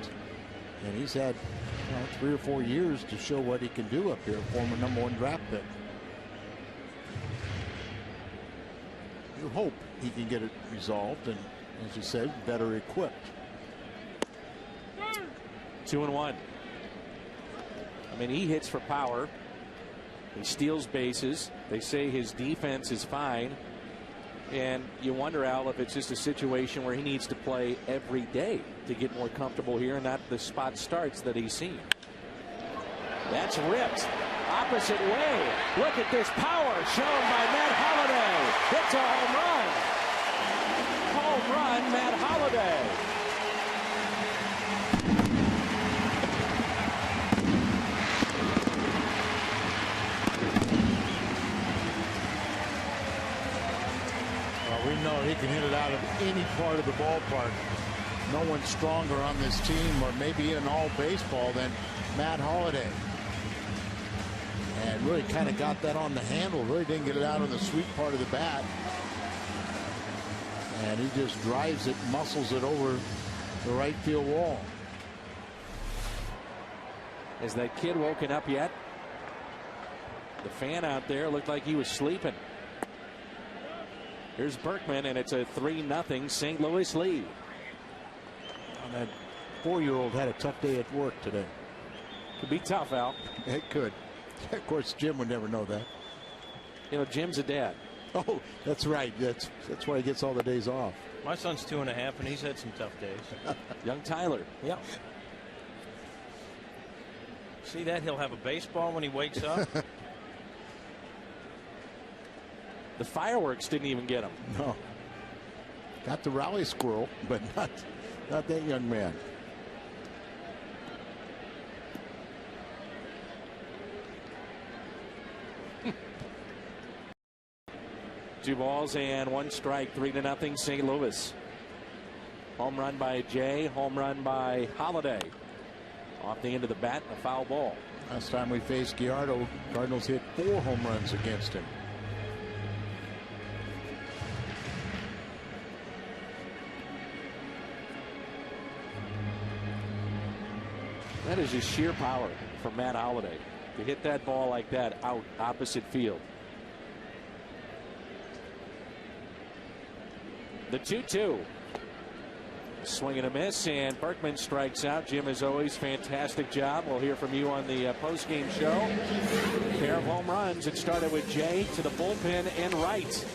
And he's had 3 or 4 years to show what he can do up here, former #1 draft pick. You hope he can get it resolved, and as you said, better equipped. 2-1. I mean, he hits for power. He steals bases. They say his defense is fine. And you wonder, Al, if it's just a situation where he needs to play every day to get more comfortable here and not the spot starts that he's seen. That's ripped. Opposite way. Look at this power shown by Matt Holliday. It's a home run. Home run, Matt Holliday. We know he can hit it out of any part of the ballpark. No one's stronger on this team, or maybe in all baseball, than Matt Holliday. And really kind of got that on the handle. Really didn't get it out on the sweet part of the bat. And he just drives it, muscles it over the right field wall. Is that kid woken up yet? The fan out there looked like he was sleeping. Here's Berkman, and it's a 3-0 St. Louis lead. That 4-year-old had a tough day at work today. Could be tough, Al. It could. Of course, Jim would never know that. Jim's a dad. Oh, that's right. That's why he gets all the days off. My son's 2.5, and he's had some tough days. Young Tyler. Yeah. See that? He'll have a baseball when he wakes up. The fireworks didn't even get him. No. Got the rally squirrel, but not that young man. 2 balls and 1 strike, 3-0 St. Louis. Home run by Jay, home run by Holiday. Off the end of the bat, a foul ball. Last time we faced Gallardo, Cardinals hit 4 home runs against him. That is just sheer power from Matt Holiday to hit that ball like that out opposite field. The 2-2. Swing and a miss, and Berkman strikes out. Jim, as always, fantastic job. We'll hear from you on the post-game show. A pair of home runs. It started with Jay to the bullpen and right.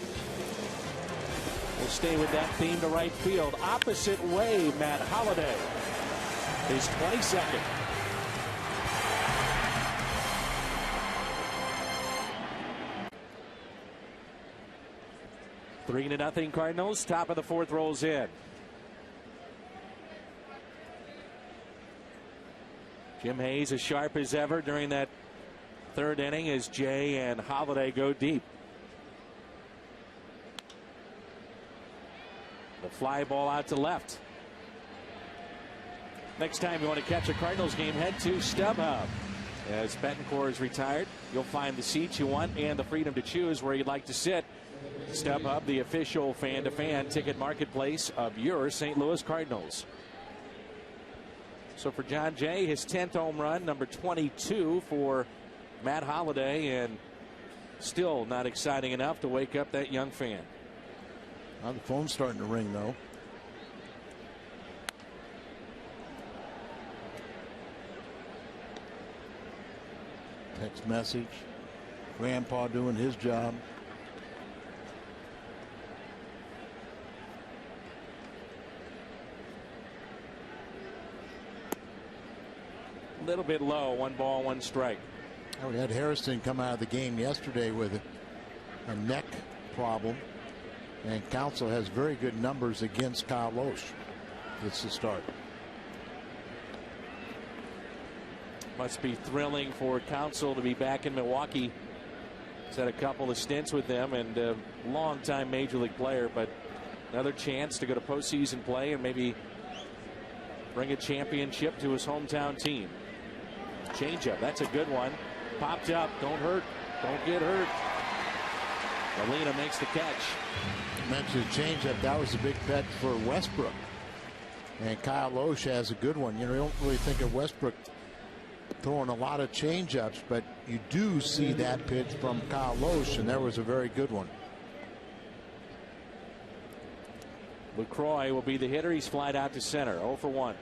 We'll stay with that theme to right field. Opposite way, Matt Holiday. His 22nd. Three to nothing Cardinals. Top of the 4th rolls in. Jim Hayes as sharp as ever during that 3rd inning as Jay and Holiday go deep. The fly ball out to left. Next time you want to catch a Cardinals game, head to StubHub. As Betancourt is retired, you'll find the seats you want and the freedom to choose where you'd like to sit. StubHub, the official fan-to-fan ticket marketplace of your St. Louis Cardinals. So for John Jay, his 10th home run, number 22 for Matt Holiday, and still not exciting enough to wake up that young fan. Well, the phone's starting to ring, though. Text message. Grandpa doing his job. A little bit low. 1 ball, 1 strike. Oh, we had Harrison come out of the game yesterday with a neck problem. And Counsell has very good numbers against Kyle Loesch. It's the start. Must be thrilling for Counsell to be back in Milwaukee. He's had a couple of stints with them and a long-time Major League player, but another chance to go to postseason play and maybe bring a championship to his hometown team. Changeup, that's a good one. Popped up, don't hurt, don't get hurt. Molina makes the catch. You mentioned changeup, that was a big bet for Westbrook. And Kyle Loesch has a good one. You know, you don't really think of Westbrook throwing a lot of changeups, but you do see that pitch from Kyle Loesch, and there was a very good one. LaCroix will be the hitter. He's flied out to center. 0 for 1.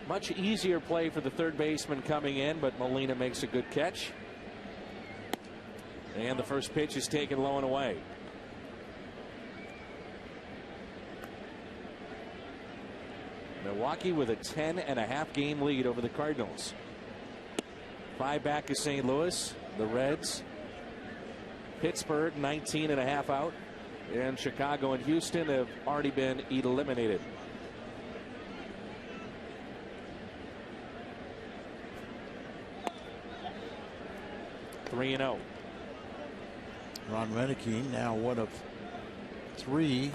Much easier play for the third baseman coming in, but Molina makes a good catch. And the first pitch is taken low and away. Milwaukee with a 10.5 game lead over the Cardinals. 5 back to St. Louis. The Reds. Pittsburgh 19.5 out. And Chicago and Houston have already been eliminated. (3-0). Ron Renneke, now one of 3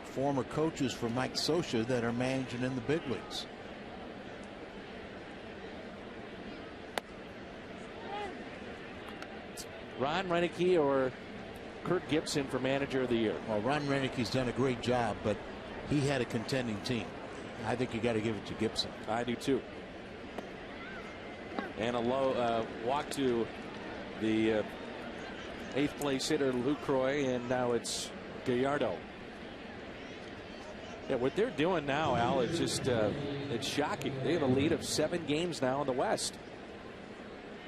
former coaches for Mike Scioscia that are managing in the big leagues. Ron Renneke or Kurt Gibson for manager of the year? Well, Ron Renneke's done a great job, but he had a contending team. I think you got to give it to Gibson. I do too. And a low walk to the 8th place hitter Lucroy, and now it's Gallardo. Yeah, what they're doing now, Al, it's just it's shocking. They have a lead of 7 games now in the West.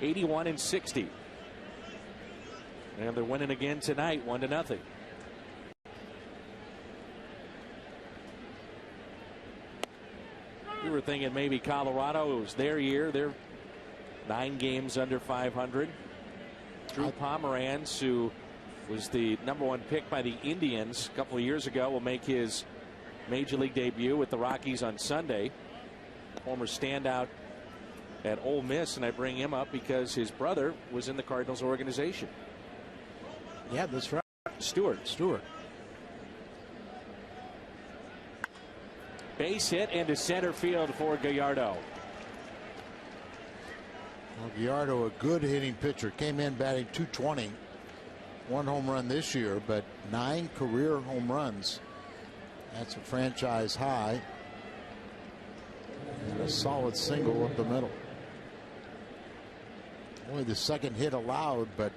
81-60. And they're winning again tonight, 1-0. We were thinking maybe Colorado, it was their year. They're 9 games under 500. Drew Pomeranz, who was the #1 pick by the Indians a couple of years ago. Will make his major league debut with the Rockies on Sunday. Former standout at Ole Miss, and I bring him up because his brother was in the Cardinals organization. Yeah, that's right. Stewart. Base hit into center field for Gallardo. Well, Gallardo, a good hitting pitcher, came in batting .220. 1 home run this year, but 9 career home runs. That's a franchise high. And a solid single up the middle. Only the second hit allowed, but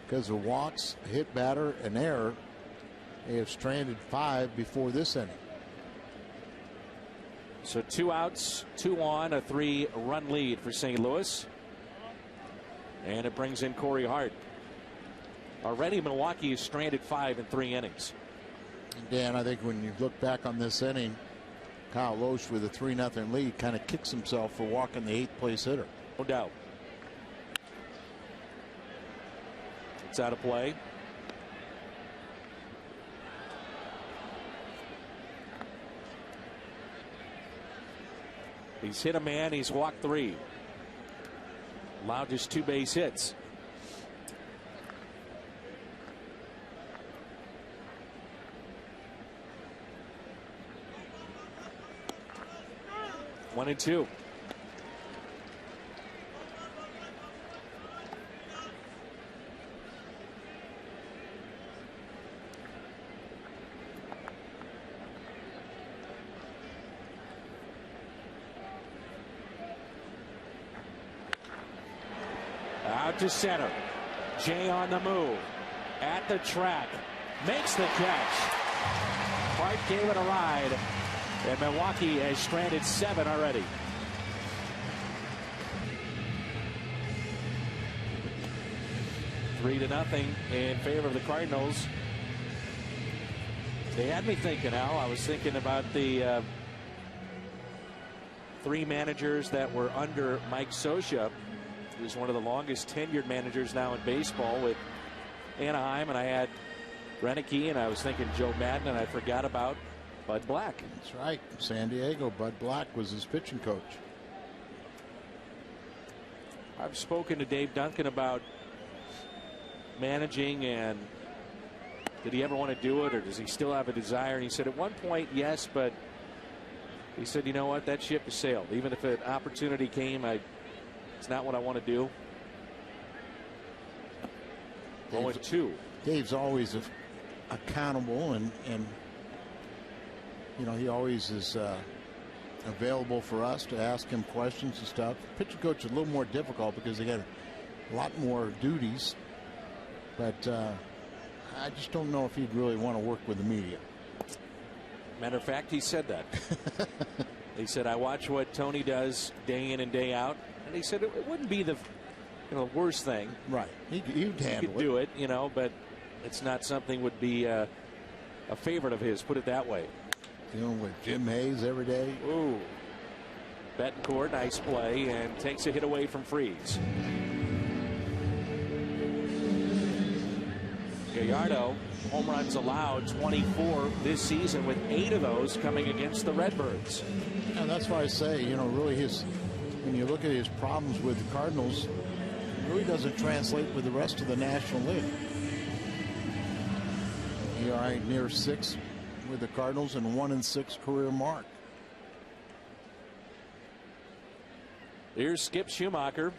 because of walks, hit batter, and error, they have stranded 5 before this inning. So 2 outs, 2 on, a 3-run lead for St. Louis. And it brings in Corey Hart. Already Milwaukee has stranded 5 in 3 innings. And Dan, I think when you look back on this inning, Kyle Loesch with a 3-0 lead kind of kicks himself for walking the 8th place hitter. No doubt. It's out of play. He's hit a man. He's walked 3. Allowed just 2 base hits. One and 2. Out to center. Jay on the move. At the track. Makes the catch. Hart gave it a ride. And Milwaukee has stranded 7 already. Three to nothing in favor of the Cardinals. They had me thinking, Al. I was thinking about the 3 managers that were under Mike Scioscia. He was one of the longest tenured managers now in baseball with Anaheim, and I had Renicky, and I was thinking Joe Madden, and I forgot about Bud Black. That's right. San Diego. Bud Black was his pitching coach. I've spoken to Dave Duncan about managing, and did he ever want to do it, or does he still have a desire? And he said at one point, yes, but he said, you know what, that ship has sailed. Even if an opportunity came, it's not what I want to do. 0-2. Dave's always accountable, and you know, he always is available for us to ask him questions and stuff. Pitching coach is a little more difficult because they got a lot more duties, but I just don't know if he'd really want to work with the media. Matter of fact, he said that. He said, I watch what Tony does day in and day out. And he said it wouldn't be the worst thing. Right. He'd handle it. He could do it, but it's not something would be a favorite of his, put it that way. Dealing with Jim Hayes every day. Ooh. Betancourt, nice play, and takes a hit away from Freeze. Gallardo, home runs allowed 24 this season, with 8 of those coming against the Redbirds. And that's why I say, really when you look at his problems with the Cardinals, it really doesn't translate with the rest of the National League. ERA near 6 with the Cardinals and 1-6 career mark. Here's Skip Schumacher.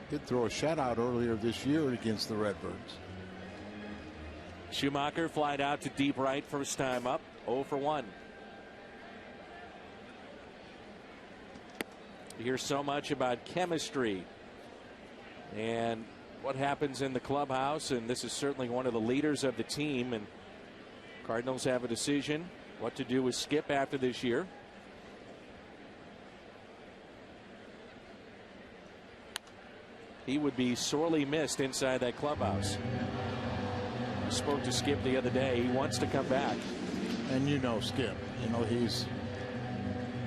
Did throw a shutout earlier this year against the Redbirds. Schumacher flied out to deep right first time up, 0 for 1. You hear so much about chemistry and what happens in the clubhouse, and this is certainly one of the leaders of the team, and Cardinals have a decision what to do with Skip after this year. He would be sorely missed inside that clubhouse. I spoke to Skip the other day. He wants to come back. And Skip, he's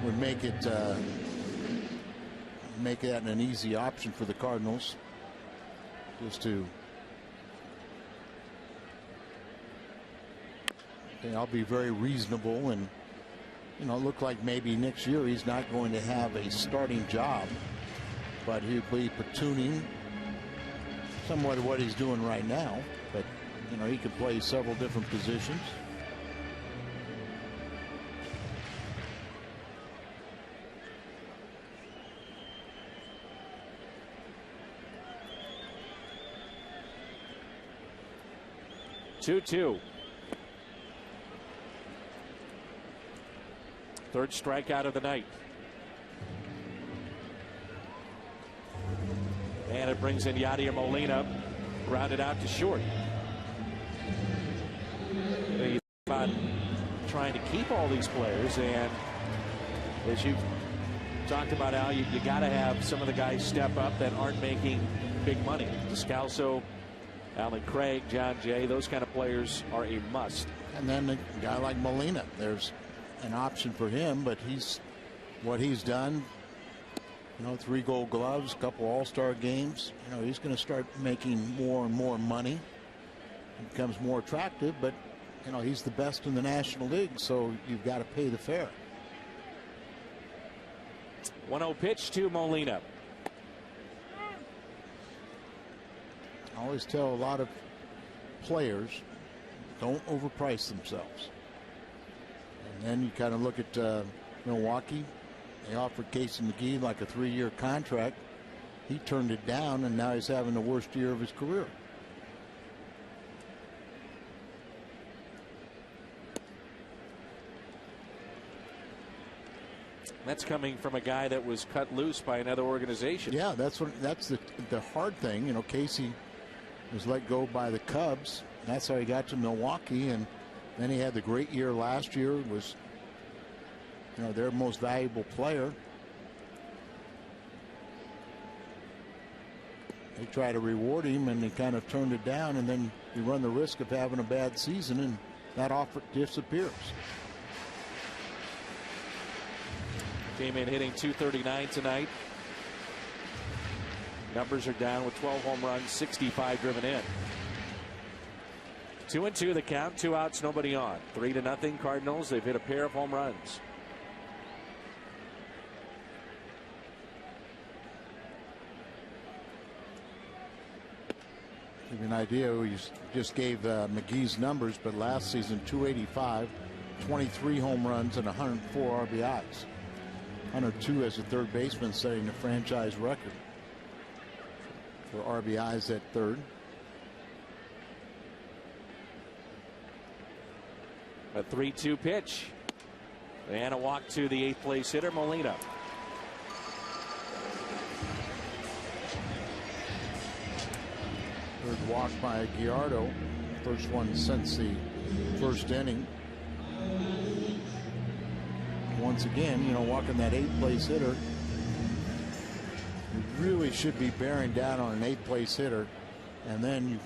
would make that an easy option for the Cardinals. just to. I'll be very reasonable, and look like maybe next year he's not going to have a starting job, but he'll be platooning somewhat of what he's doing right now. But he could play several different positions. Two. Third strikeout of the night. And it brings in Yadier Molina, grounded out to short. You think about trying to keep all these players, and as you've talked about, Al, you got to have some of the guys step up that aren't making big money. Descalso, Alan Craig, John Jay, those kind of players are a must. And then a guy like Molina, there's an option for him, but what he's done, 3 Gold Gloves, a couple All-Star games, he's going to start making more and more money. It becomes more attractive, but he's the best in the National League, so you've got to pay the fare. 1-0 pitch to Molina. I always tell a lot of players, don't overprice themselves. And then you kind of look at Milwaukee. They offered Casey McGee like a 3-year contract. He turned it down, and now he's having the worst year of his career. That's coming from a guy that was cut loose by another organization. Yeah, that's the hard thing. Casey was let go by the Cubs. That's how he got to Milwaukee, and then he had the great year last year. Was their most valuable player. They try to reward him, and he kind of turned it down, and then you run the risk of having a bad season, and that offer disappears. Came in hitting .239 tonight. Numbers are down with 12 home runs, 65 driven in. 2-2 the count, 2 outs, nobody on. 3-0 Cardinals. They've hit a pair of home runs. Give you an idea, we just gave McGee's numbers, but last season 285, 23 home runs, and 104 RBIs. 102 as a third baseman, setting the franchise record for RBIs at third. A 3-2 pitch. And a walk to the 8th place hitter, Molina. Third walk by Gallardo. First one since the first inning. Once again, walking that 8th place hitter. You really should be bearing down on an 8th place hitter, and then you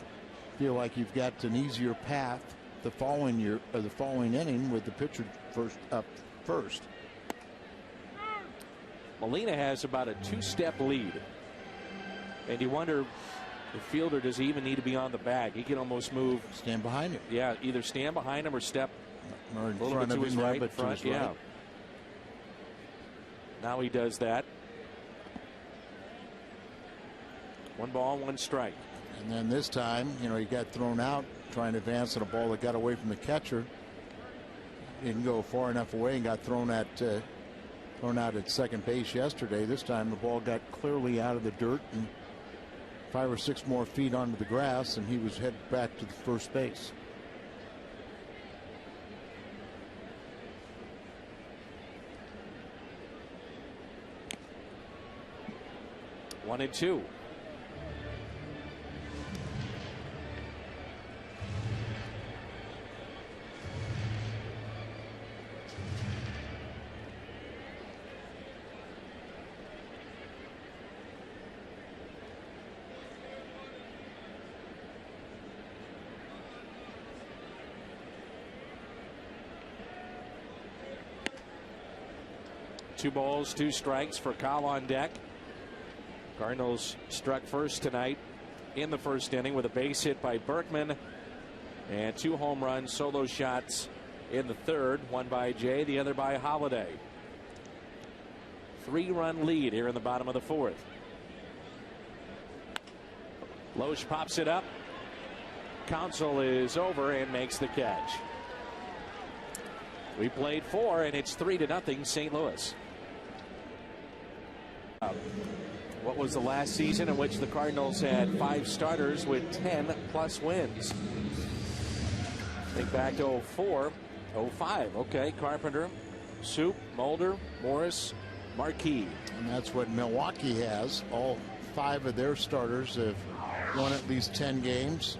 feel like you've got an easier path the following year or the following inning with the pitcher first. Molina has about a 2-step lead, and you wonder, the fielder, does he even need to be on the bag? He can almost move. Stand behind him. Yeah, either stand behind him or step or in a little bit to his right, but front. Right. Yeah. Now he does that. 1 ball, 1 strike. And then this time, he got thrown out trying to advance on a ball that got away from the catcher. Didn't go far enough away and got thrown out at second base yesterday. This time the ball got clearly out of the dirt and 5 or 6 more feet onto the grass, and he was headed back to the first base. One and two. Two balls, 2 strikes for Kyle on deck. Cardinals struck first tonight in the first inning with a base hit by Berkman and 2 home runs, solo shots in the third, one by Jay, the other by Holiday. 3-run lead here in the bottom of the fourth. Loesch pops it up. Counsell is over and makes the catch. We played 4 and it's 3-0 St. Louis. What was the last season in which the Cardinals had 5 starters with 10+ wins? Think back to 04, 05. Okay, Carpenter, Soup, Mulder, Morris, Marquis. And that's what Milwaukee has. All 5 of their starters have won at least 10 games,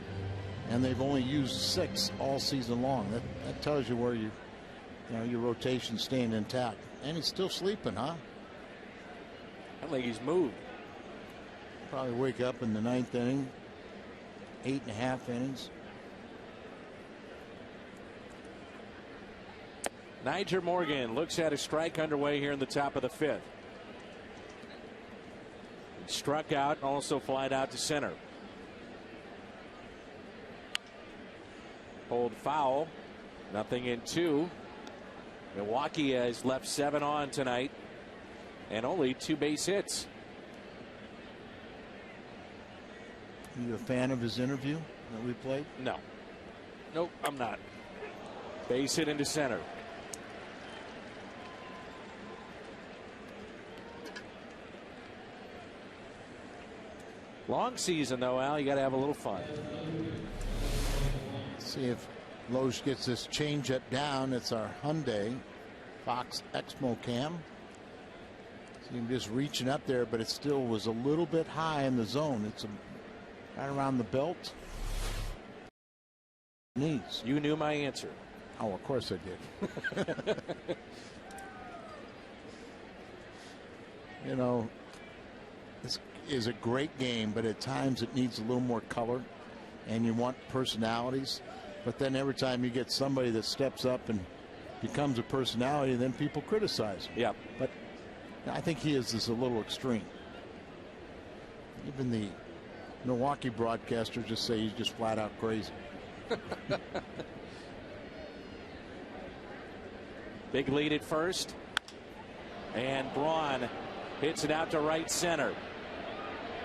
and they've only used 6 all season long. That tells you where your rotation's staying intact. And he's still sleeping, huh? I think he's moved. Probably wake up in the 9th inning. 8.5 innings. Nyjer Morgan looks at a strike underway here in the top of the 5th. Struck out and also flied out to center. Hold foul. 0-2. Milwaukee has left 7 on tonight and only 2 base hits. You a fan of his interview that we played? No. Nope, I'm not. Base hit into center. Long season, though, Al. You got to have a little fun. See if Loesch gets this changeup down. It's our Hyundai Fox Exmo Cam. See him just reaching up there, but it still was a little bit high in the zone. It's right around the belt. Knees. You knew my answer. Oh, of course I did. You know, this is a great game, but at times it needs a little more color, and you want personalities. But then every time you get somebody that steps up and becomes a personality, then people criticize him. Yeah. But I think he is a little extreme. Even the Milwaukee broadcaster just say he's just flat out crazy. Big lead at first. And Braun hits it out to right center.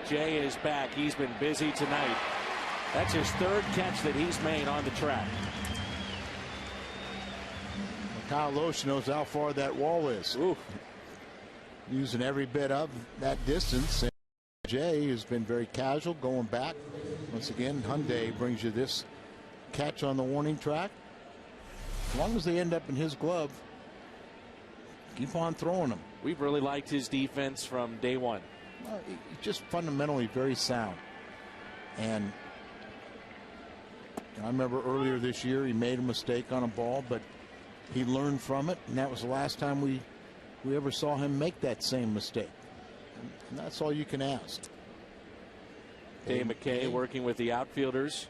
Jay is back. He's been busy tonight. That's his 3rd catch that he's made on the track. Kyle Loesch knows how far that wall is. Ooh. Using every bit of that distance. And Jay has been very casual going back. Once again, Hyundai brings you this catch on the warning track. As long as they end up in his glove, keep on throwing them. We've really liked his defense from day one. Well, he's just fundamentally very sound. And I remember earlier this year he made a mistake on a ball, but he learned from it, and that was the last time we ever saw him make that same mistake. And that's all you can ask. Dave McKay working with the outfielders.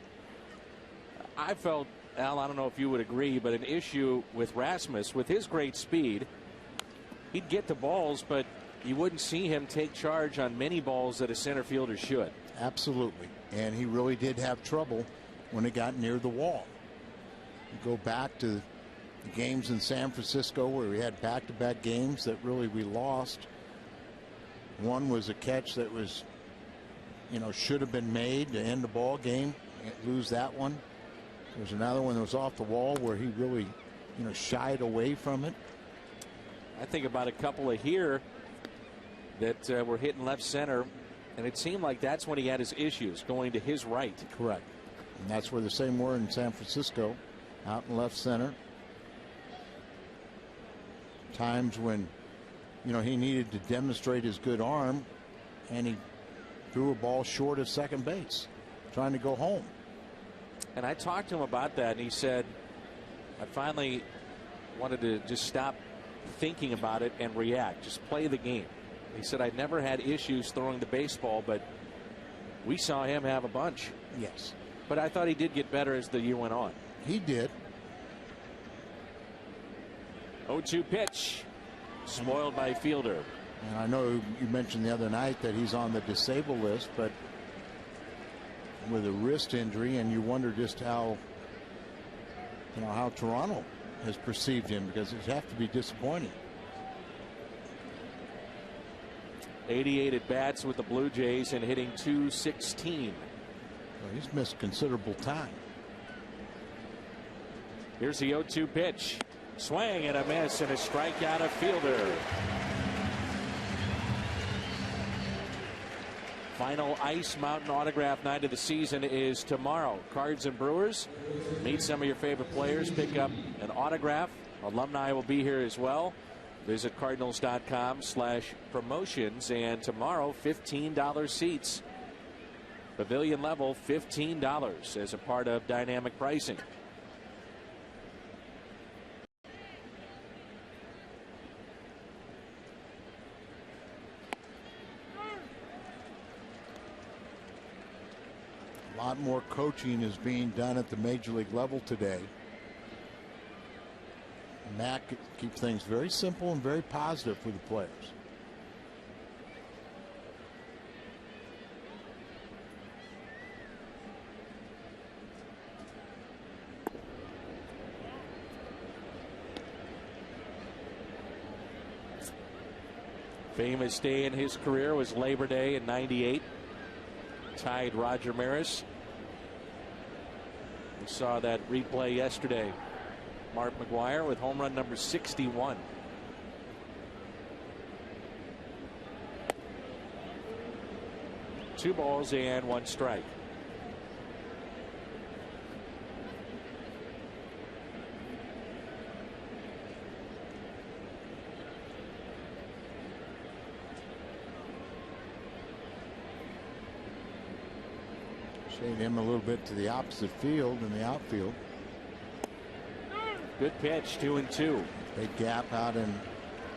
I felt, Al, I don't know if you would agree, but an issue with Rasmus, with his great speed, he'd get the balls, but you wouldn't see him take charge on many balls that a center fielder should. Absolutely. And he really did have trouble when it got near the wall. You go back to the games in San Francisco where we had back-to-back games that really we lost. One was a catch that was, should have been made to end the ball game. Lose that one. There's another one that was off the wall where he really, shied away from it. I think about a couple of here that were hitting left center, and it seemed like that's when he had his issues, going to his right. Correct. And that's where the same were in San Francisco, out in left center. Times when, he needed to demonstrate his good arm, and he threw a ball short of second base, trying to go home. And I talked to him about that, and he said, I finally wanted to just stop thinking about it and react, just play the game. He said, I never had issues throwing the baseball, but we saw him have a bunch. Yes. But I thought he did get better as the year went on. He did. 0-2 pitch. Spoiled by Fielder. And I know you mentioned the other night that he's on the disabled list, but with a wrist injury, and you wonder just how Toronto has perceived him, because it have to be disappointing. 88 at bats with the Blue Jays and hitting .216. Well, he's missed considerable time. Here's the 0-2 pitch. Swing and a miss and a strikeout of Fielder. Final Ice Mountain autograph night of the season is tomorrow. Cards and Brewers. Meet some of your favorite players. Pick up an autograph. Alumni will be here as well. Visit cardinals.com/promotions. And tomorrow, $15 seats. Pavilion level, $15 as a part of dynamic pricing. A lot more coaching is being done at the major league level today. Mac keeps things very simple and very positive for the players. Famous day in his career was Labor Day in '98. Tied Roger Maris. We saw that replay yesterday. Mark McGwire with home run number 61. Two balls and one strike. Shade him a little bit to the opposite field in the outfield. Good pitch, 2-2. Big gap out in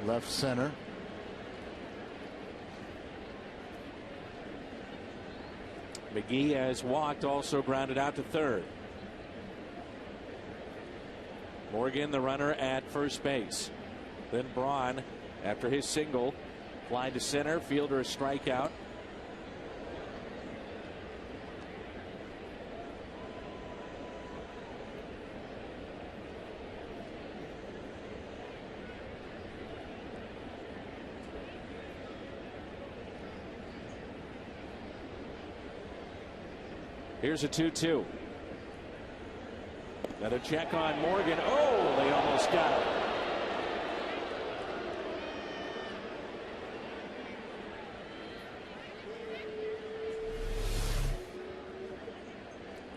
left center. McGee has walked, also grounded out to third. Morgan, the runner at first base. Then Braun, after his single, fly to center. Fielder a strikeout. Here's a 2-2. Another check on Morgan. Oh, they almost got it.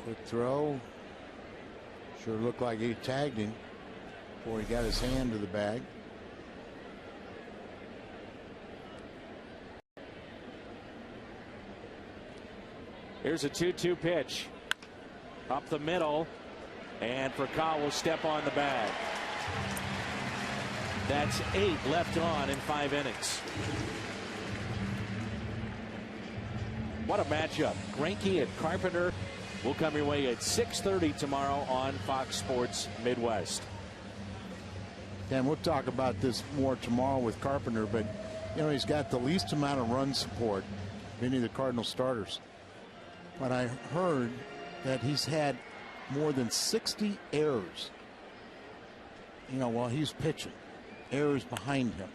Quick throw. Sure looked like he tagged him before he got his hand to the bag. Here's a 2-2 pitch. Up the middle. And Furcal will step on the bag. That's 8 left on in 5 innings. What a matchup. Greinke and Carpenter will come your way at 6:30 tomorrow on Fox Sports Midwest. And we'll talk about this more tomorrow with Carpenter, but he's got the least amount of run support of any of the Cardinal starters. But I heard that he's had more than 60 errors, while he's pitching. Errors behind him.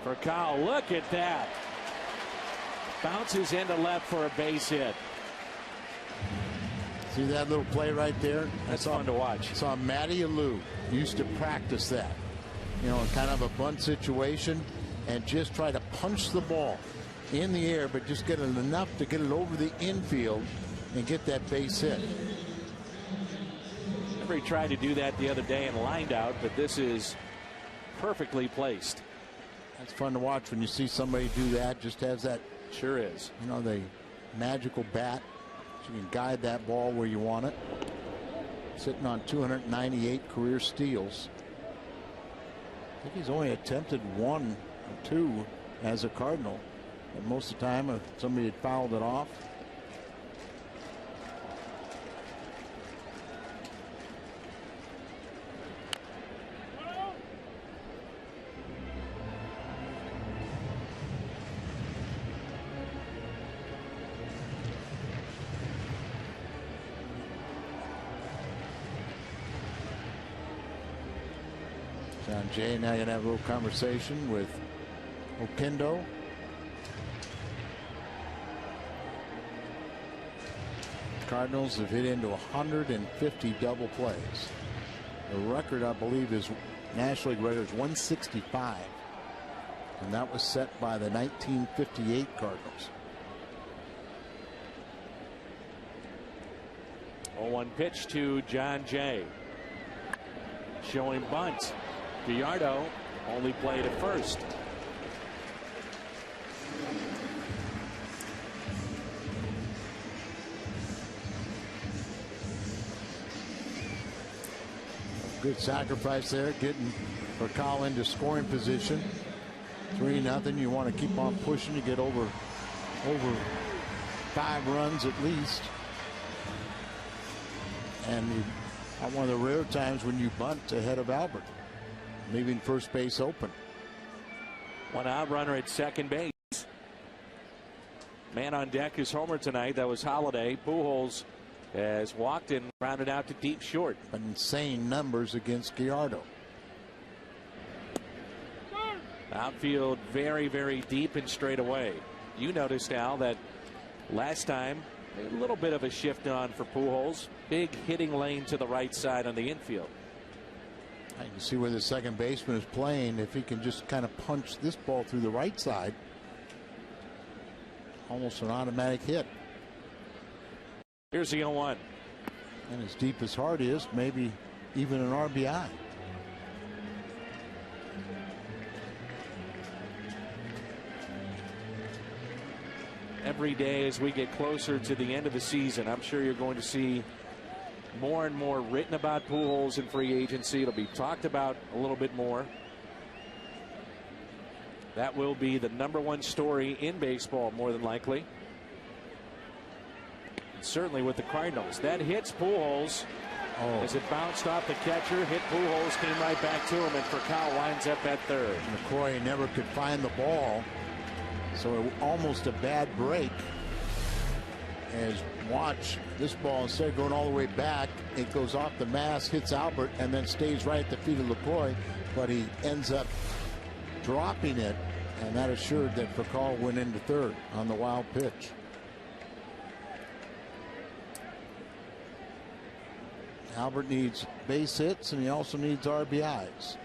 Furcal, look at that. Bounces into left for a base hit. See that little play right there? That's fun to watch. I saw Matty Alou used to practice that, in kind of a bunt situation, and just try to punch the ball in the air, but just get it enough to get it over the infield and get that base hit. Remember, he tried to do that the other day and lined out, but this is perfectly placed. That's fun to watch when you see somebody do that. Just has that. Sure is. The magical bat. So you can guide that ball where you want it. Sitting on 298 career steals. I think he's only attempted 1 or 2 as a Cardinal. And most of the time, if somebody had fouled it off. John Jay now going to have a little conversation with Oquendo. Cardinals have hit into 150 double plays. The record, I believe, is National League record is 165, and that was set by the 1958 Cardinals. 0-1 pitch to John Jay. Showing bunt. Gallardo only played at first. Good sacrifice there, getting Furcal into scoring position. 3-0. You want to keep on pushing to get over 5 runs at least. And one of the rare times when you bunt ahead of Albert, leaving first base open. 1 out, runner at second base. Man on deck is homer tonight. That was Holiday. Pujols has walked and rounded out to deep short. Insane numbers against Gallardo. Outfield very, very deep and straight away. You noticed, Al, that last time a little bit of a shift on for Pujols. Big hitting lane to the right side on the infield. I can see where the second baseman is playing. If he can just kind of punch this ball through the right side, almost an automatic hit. Here's the 0-1. And as deep as Hart is, maybe even an RBI. Every day as we get closer to the end of the season, I'm sure you're going to see more and more written about Pujols in free agency. It'll be talked about a little bit more. That will be the #1 story in baseball, more than likely. Certainly with the Cardinals. That hits Pujols. As it bounced off the catcher, hit Pujols, came right back to him, and Furcal winds up at third. McCrory never could find the ball, so almost a bad break. As watch this ball, instead of going all the way back, it goes off the mask, hits Albert, and then stays right at the feet of LaCroix, but he ends up dropping it, and that assured that Furcal went into third on the wild pitch. Albert needs base hits, and he also needs RBIs.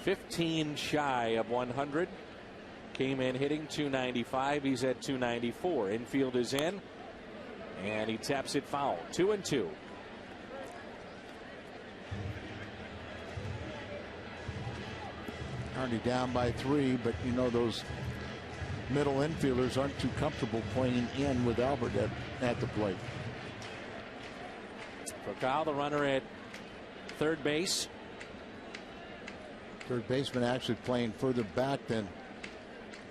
15 shy of 100. Came in hitting .295. He's at .294. Infield is in, and he taps it foul. 2-2. Already down by 3, but you know those middle infielders aren't too comfortable playing in with Albert at the plate. Furcal, the runner at third base. Third baseman actually playing further back than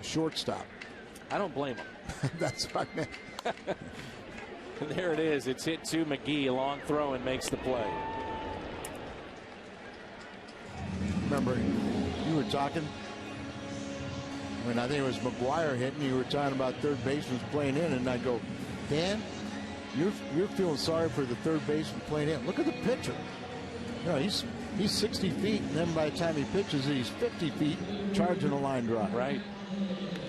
shortstop. I don't blame him. That's what I meant. There it is. It's hit to McGee. A long throw and makes the play. Remember, you were talking. I mean, I think it was McGuire hitting. You were talking about third baseman playing in, and I go, Dan, you're feeling sorry for the third baseman playing in. Look at the pitcher. You know, he's 60 feet, and then by the time he pitches, he's 50 feet charging a line drive. Right.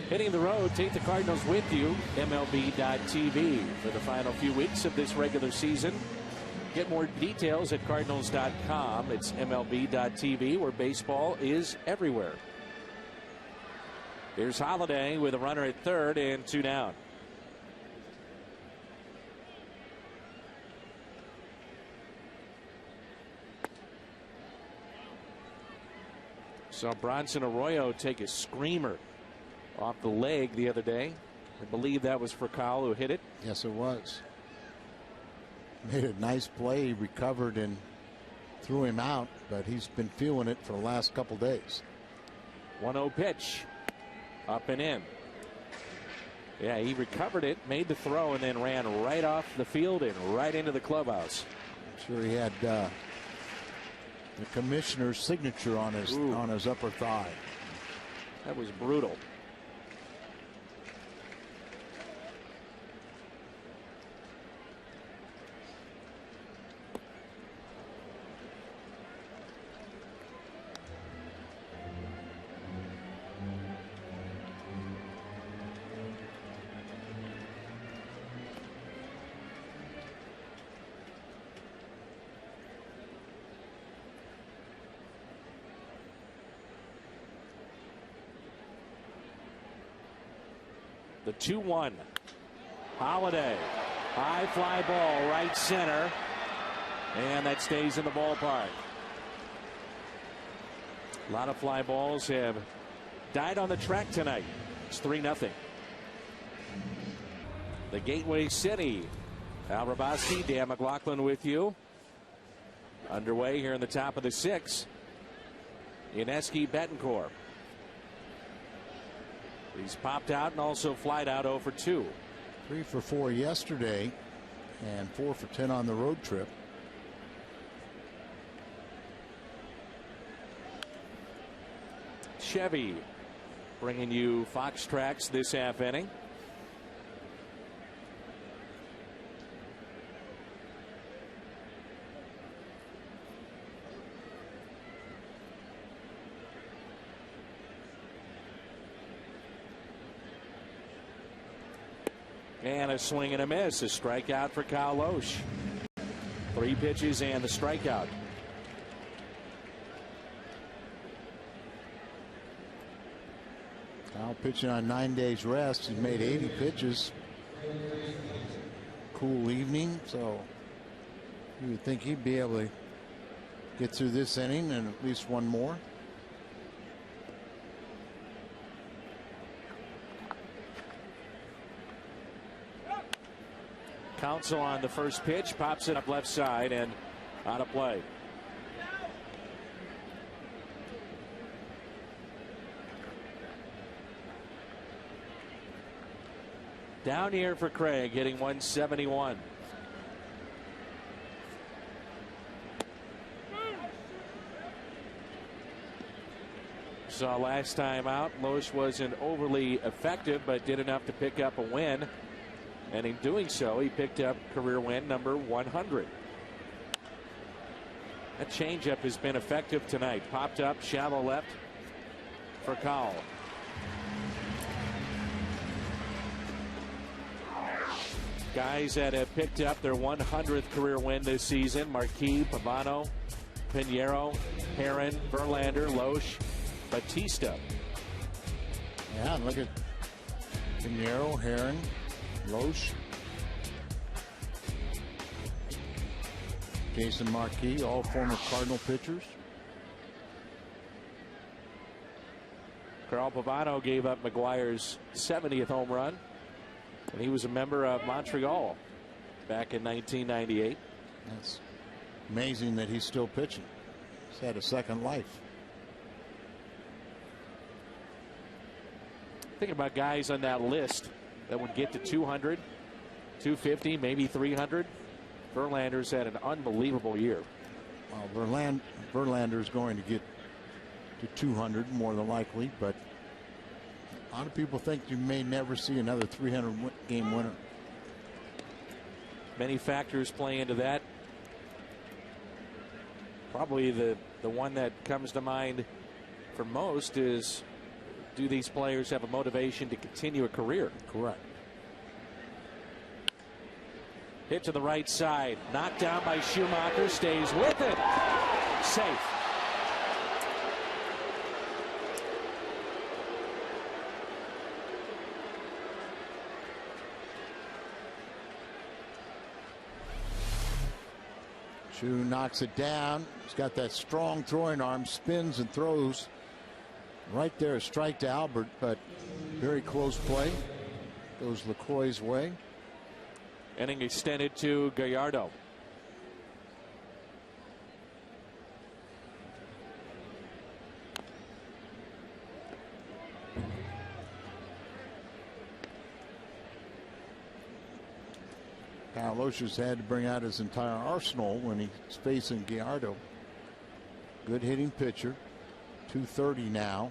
Hitting the road, take the Cardinals with you. MLB.TV for the final few weeks of this regular season. Get more details at Cardinals.com. It's MLB.TV, where baseball is everywhere. Here's Holiday with a runner at third and 2 down. Saw Bronson Arroyo take a screamer off the leg the other day. I believe that was Furcal who hit it. Yes, it was. Made a nice play, recovered and threw him out, but he's been feeling it for the last couple days. 1-0 pitch. Up and in. Yeah, he recovered it, made the throw, and then ran right off the field and right into the clubhouse. I'm sure he had the commissioner's signature on his upper thigh. That was brutal. The 2-1. Holiday. High fly ball, right center. And that stays in the ballpark. A lot of fly balls have died on the track tonight. It's 3-0. The Gateway City. Al Rabasti, Dan McLaughlin with you. Underway here in the top of the 6th. Ineski Betancourt. He's popped out and also flied out 0 for 2. 3 for 4 yesterday and 4 for 10 on the road trip. Chevy bringing you Fox Tracks this half inning. And a swing and a miss. A strikeout for Kyle Loesch. 3 pitches and the strikeout. Kyle pitching on 9 days rest. He's made 80 pitches. Cool evening, so you would think he'd be able to get through this inning and at least one more. Counsell on the first pitch, pops it up left side and out of play. Down here for Craig, hitting 171. Saw last time out, Loesch wasn't overly effective, but did enough to pick up a win. And in doing so, he picked up career win number 100. That changeup has been effective tonight. Popped up, shallow left for Cowell. Guys that have picked up their 100th career win this season: Marquis, Pavano, Pinheiro, Herron, Verlander, Loesch, Batista. Yeah, look at Pinheiro, Herron, Loesch, Jason Marquis, all former Cardinal pitchers. Carl Pavano gave up McGuire's 70th home run, and he was a member of Montreal back in 1998. That's amazing that he's still pitching. He's had a second life. Think about guys on that list that would get to 200, 250, maybe 300. Verlander's had an unbelievable year. Well, Verlander's going to get to 200 more than likely, but a lot of people think you may never see another 300 game winner. Many factors play into that. Probably the one that comes to mind for most is, do these players have a motivation to continue a career? Correct. Hit to the right side, knocked down by Schumacher, stays with it. Safe. Schu knocks it down. He's got that strong throwing arm, spins and throws. Right there, a strike to Albert, but very close play. Goes LaCroix's way. Inning extended to Gallardo. Kyle Loesch had to bring out his entire arsenal when he's facing Gallardo. Good hitting pitcher. 230 now.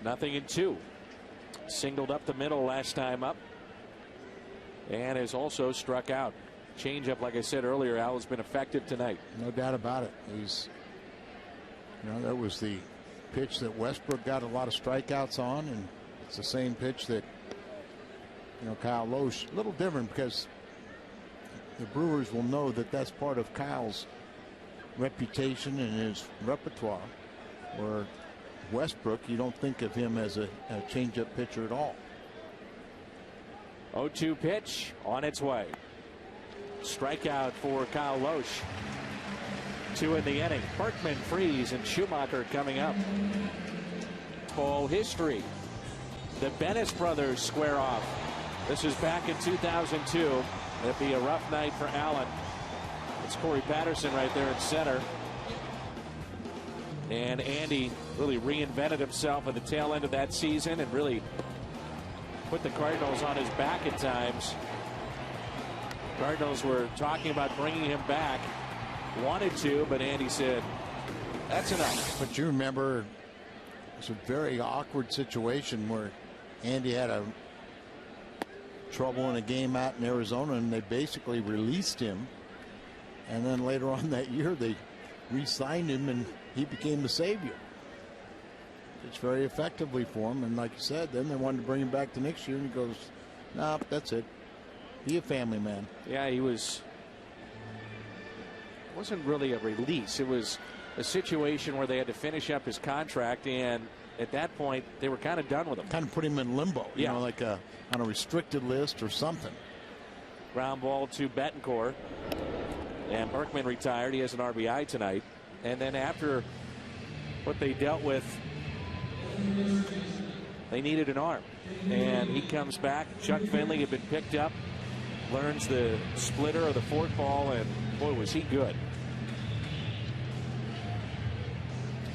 Nothing in 2. Singled up the middle last time up, and has also struck out. Changeup, like I said earlier, Al, has been effective tonight. No doubt about it. He's, that was the pitch that Westbrook got a lot of strikeouts on, and it's the same pitch that Kyle Loesch. A little different because the Brewers will know that that's part of Kyle's reputation and his repertoire, where Westbrook, you don't think of him as a changeup pitcher at all. 0-2 pitch on its way. Strikeout for Kyle Loesch. 2 in the inning. Berkman, Freese, and Schumacher coming up. All history. The Bennis brothers square off. This is back in 2002. It'd be a rough night for Allen. It's Corey Patterson right there in center. And Andy really reinvented himself at the tail end of that season and really put the Cardinals on his back at times. Cardinals were talking about bringing him back. Wanted to, but Andy said, that's enough. But you remember, it was a very awkward situation where Andy had a trouble in a game out in Arizona, and they basically released him. And then later on that year, they re-signed him, and he became the savior. It's very effectively for him. And like you said, then they wanted to bring him back the next year, and he goes, nah, that's it. Be a family man. Yeah, he was. It wasn't really a release. It was a situation where they had to finish up his contract, and at that point, they were kind of done with him. Kind of put him in limbo, you know, like on a restricted list or something. Ground ball to Betancourt. And Berkman retired. He has an RBI tonight. And then after what they dealt with, they needed an arm. And he comes back. Chuck Finley had been picked up. Learns the splitter or the forkball, and boy, was he good.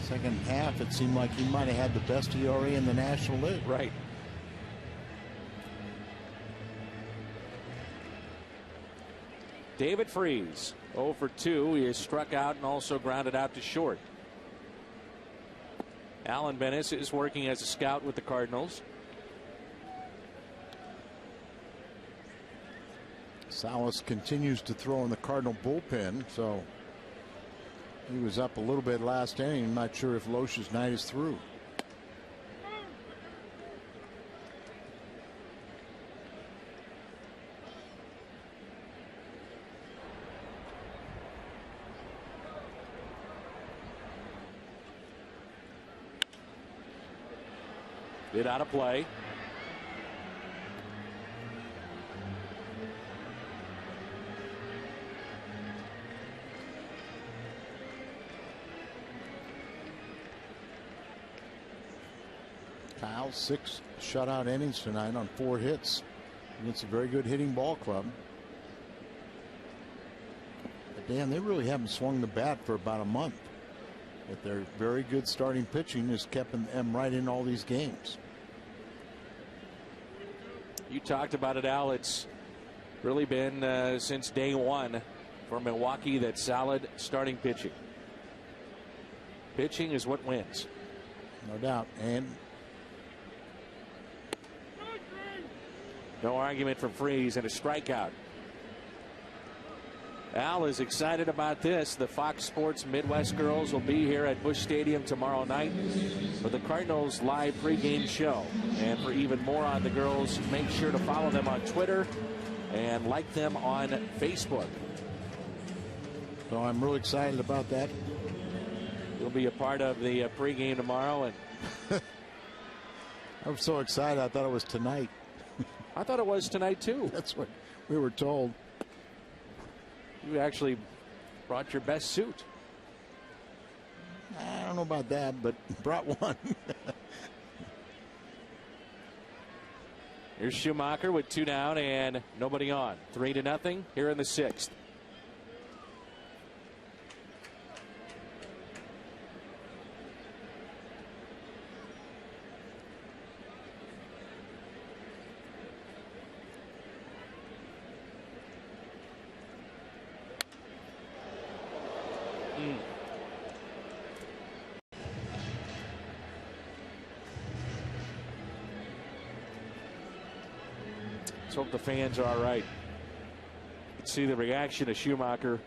Second half, it seemed like he might have had the best ERA in the National League. Right. David Freese, 0 for 2. He is struck out and also grounded out to short. Alan Bennis is working as a scout with the Cardinals. Salas continues to throw in the Cardinal bullpen, so he was up a little bit last inning. I'm not sure if Loesch's night is through. Bit out of play. Kyle, 6 shutout innings tonight on 4 hits against a very good hitting ball club. But Dan, they really haven't swung the bat for about a month. But their very good starting pitching has kept them right in all these games. You talked about it, Al. It's really been since day one for Milwaukee that solid starting pitching. Pitching is what wins. No doubt. And no argument for Freese and a strikeout. Al is excited about this. The Fox Sports Midwest girls will be here at Busch Stadium tomorrow night for the Cardinals live pregame show. And for even more on the girls, make sure to follow them on Twitter and like them on Facebook. So I'm really excited about that. You'll be a part of the pregame tomorrow. And I'm so excited. I thought it was tonight. I thought it was tonight, too. That's what we were told. You actually brought your best suit. I don't know about that, but brought one. Here's Schumacher with 2 down and nobody on. 3-0 here in the 6th. Let's hope the fans are all right. You can see the reaction of Schumacher,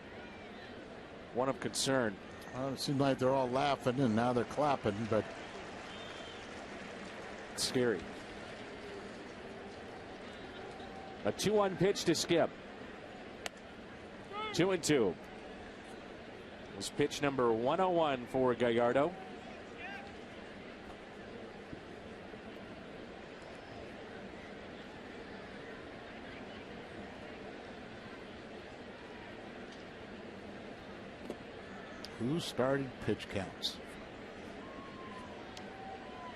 one of concern. Well, it seems like they're all laughing and now they're clapping, but it's scary. A 2-1 pitch to Skip. 2-2. It was pitch number 101 for Gallardo. Who started pitch counts?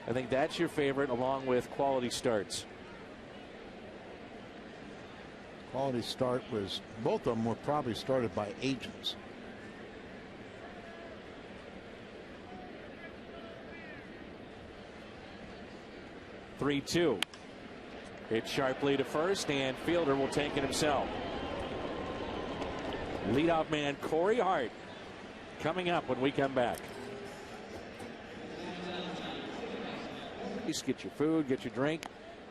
I think that's your favorite, along with quality starts. Quality start was, both of them were probably started by agents. (3-2). Hit sharply to first, and fielder will take it himself. Leadoff man Corey Hart coming up when we come back. Get your food, get your drink,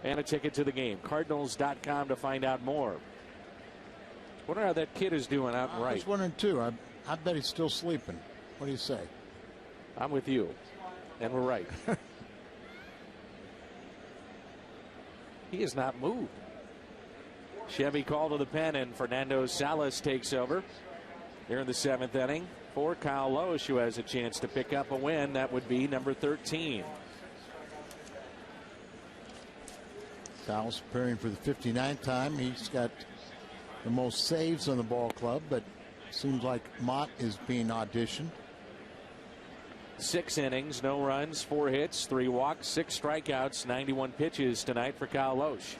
and a ticket to the game. Cardinals.com to find out more. Wonder how that kid is doing out in right. I was wondering too. I bet he's still sleeping. What do you say? I'm with you, and we're right. He has not moved. Chevy called to the pen, and Fernando Salas takes over here in the 7th inning for Kyle Loesch, who has a chance to pick up a win. That would be number 13. Salas preparing for the 59th time. He's got the most saves on the ball club, but seems like Mott is being auditioned. 6 innings, no runs, 4 hits, 3 walks, 6 strikeouts, 91 pitches tonight for Kyle Loesch.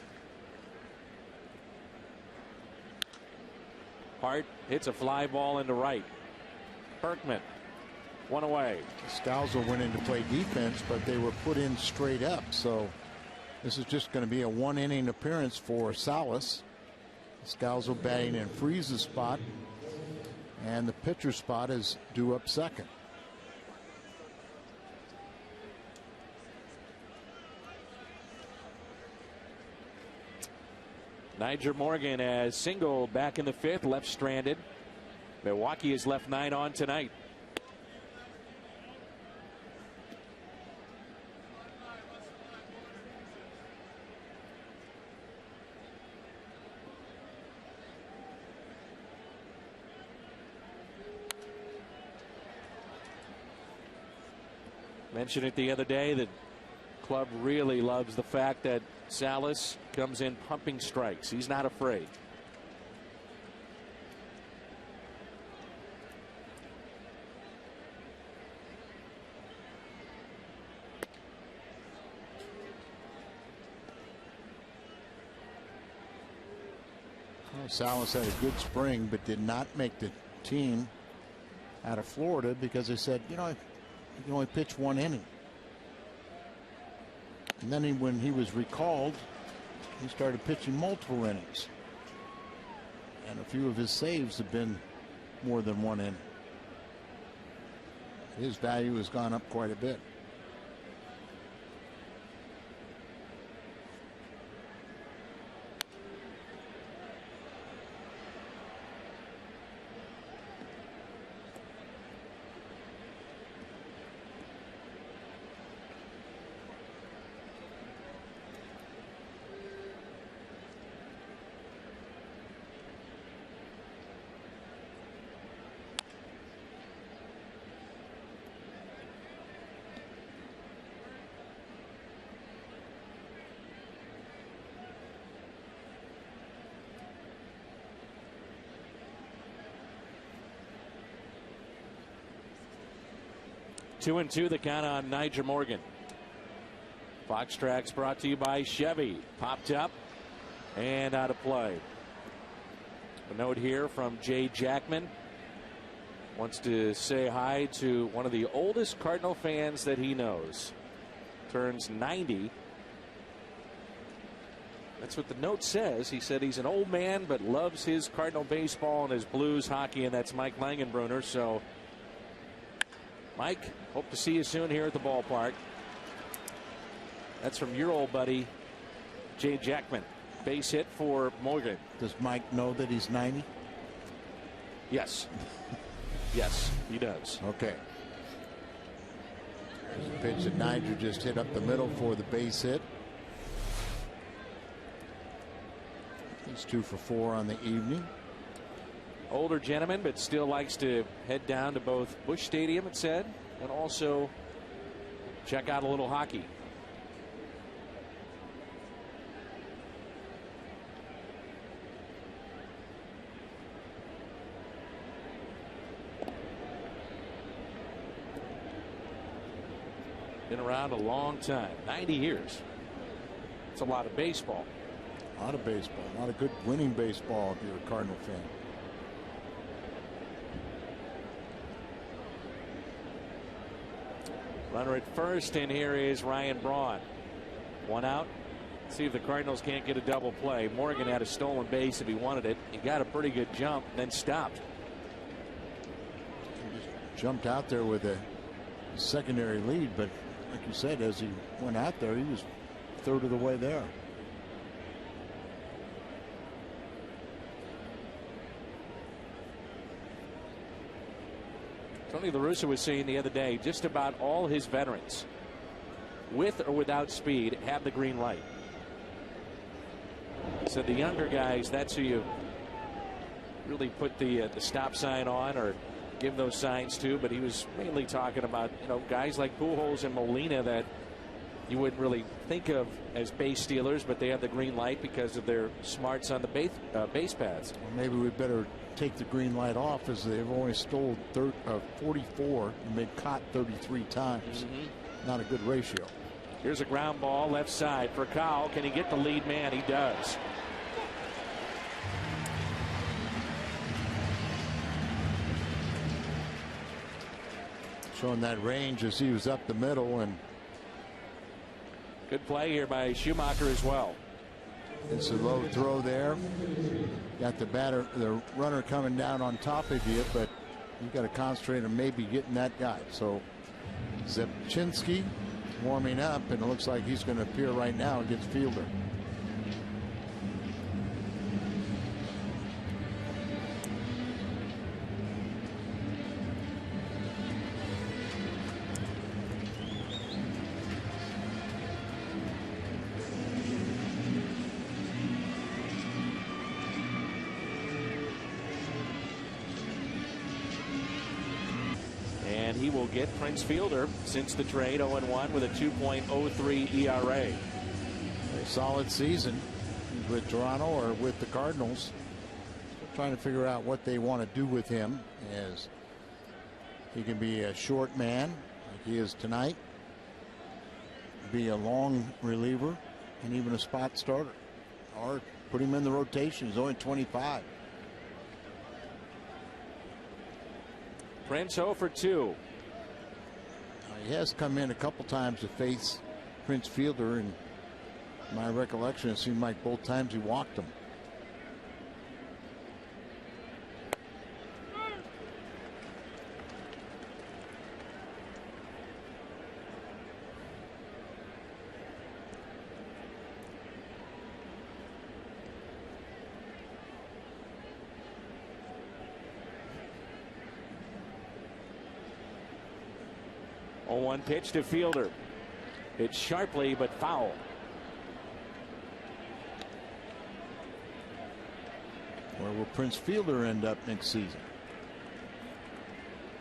Hart hits a fly ball into right. Berkman, 1 away. Scalzo went in to play defense, but they were put in straight up. So this is just going to be a 1-inning appearance for Salas. Scalzo batting in Freeze's spot, and the pitcher spot is due up second. Nyjer Morgan has single back in the 5th, left stranded. Milwaukee has left 9 on tonight. Mentioned it the other day that club really loves the fact that Salas comes in pumping strikes. He's not afraid. Well, Salas had a good spring, but did not make the team out of Florida because they said, you know, you can only pitch 1 inning. And then when he was recalled, he started pitching multiple innings. And a few of his saves have been more than 1 inning. His value has gone up quite a bit. Two and two, the count on Nyjer Morgan. Fox Tracks brought to you by Chevy. Popped up and out of play. A note here from Jay Jackman. Wants to say hi to one of the oldest Cardinal fans that he knows. Turns 90. That's what the note says. He said he's an old man but loves his Cardinal baseball and his Blues hockey, and that's Mike Langenbrunner. So Mike, hope to see you soon here at the ballpark. That's from your old buddy, Jay Jackman. Base hit for Morgan. Does Mike know that he's 90? Yes. Yes, he does. Okay. There's a pitch that Nyjer just hit up the middle for the base hit. He's 2 for 4 on the evening. older gentleman, but still likes to head down to both Busch Stadium, it said, and also check out a little hockey. Been around a long time, 90 years. It's a lot of baseball. A lot of baseball. A lot of good winning baseball if you're a Cardinal fan. Runner at first, and here is Ryan Braun. One out. See if the Cardinals can't get a double play. Morgan had a stolen base if he wanted it. He got a pretty good jump, then stopped. He just jumped out there with a secondary lead, but like you said, as he went out there, he was a third of the way there. Tony La Russa was saying the other day, just about all his veterans, with or without speed, have the green light. So the younger guys, that's who you really put the stop sign on or give those signs to. But he was mainly talking about, guys like Pujols and Molina that you wouldn't really think of as base stealers, but they have the green light because of their smarts on the base paths. Well, maybe we better take the green light off, as they've only stole 44 and been caught 33 times. Not a good ratio. Here's a ground ball left side for Kyle. Can he get the lead man? He does. Showing that range as he was up the middle, and good play here by Schumacher as well. It's a low throw there. Got the runner coming down on top of you, but you got to concentrate on maybe getting that guy. So Zepchinski warming up, and it looks like he's going to appear right now against Fielder. He will get Prince Fielder since the trade, 0-1 with a 2.03 ERA. A solid season with Toronto or with the Cardinals. Still trying to figure out what they want to do with him, as he can be a short man like he is tonight, be a long reliever, and even a spot starter, or put him in the rotation. He's only 25. Prince 0 for 2. He has come in a couple times to face Prince Fielder, and my recollection, it seemed like both times he walked him. One pitch to Fielder. It's sharply but foul. Where will Prince Fielder end up next season?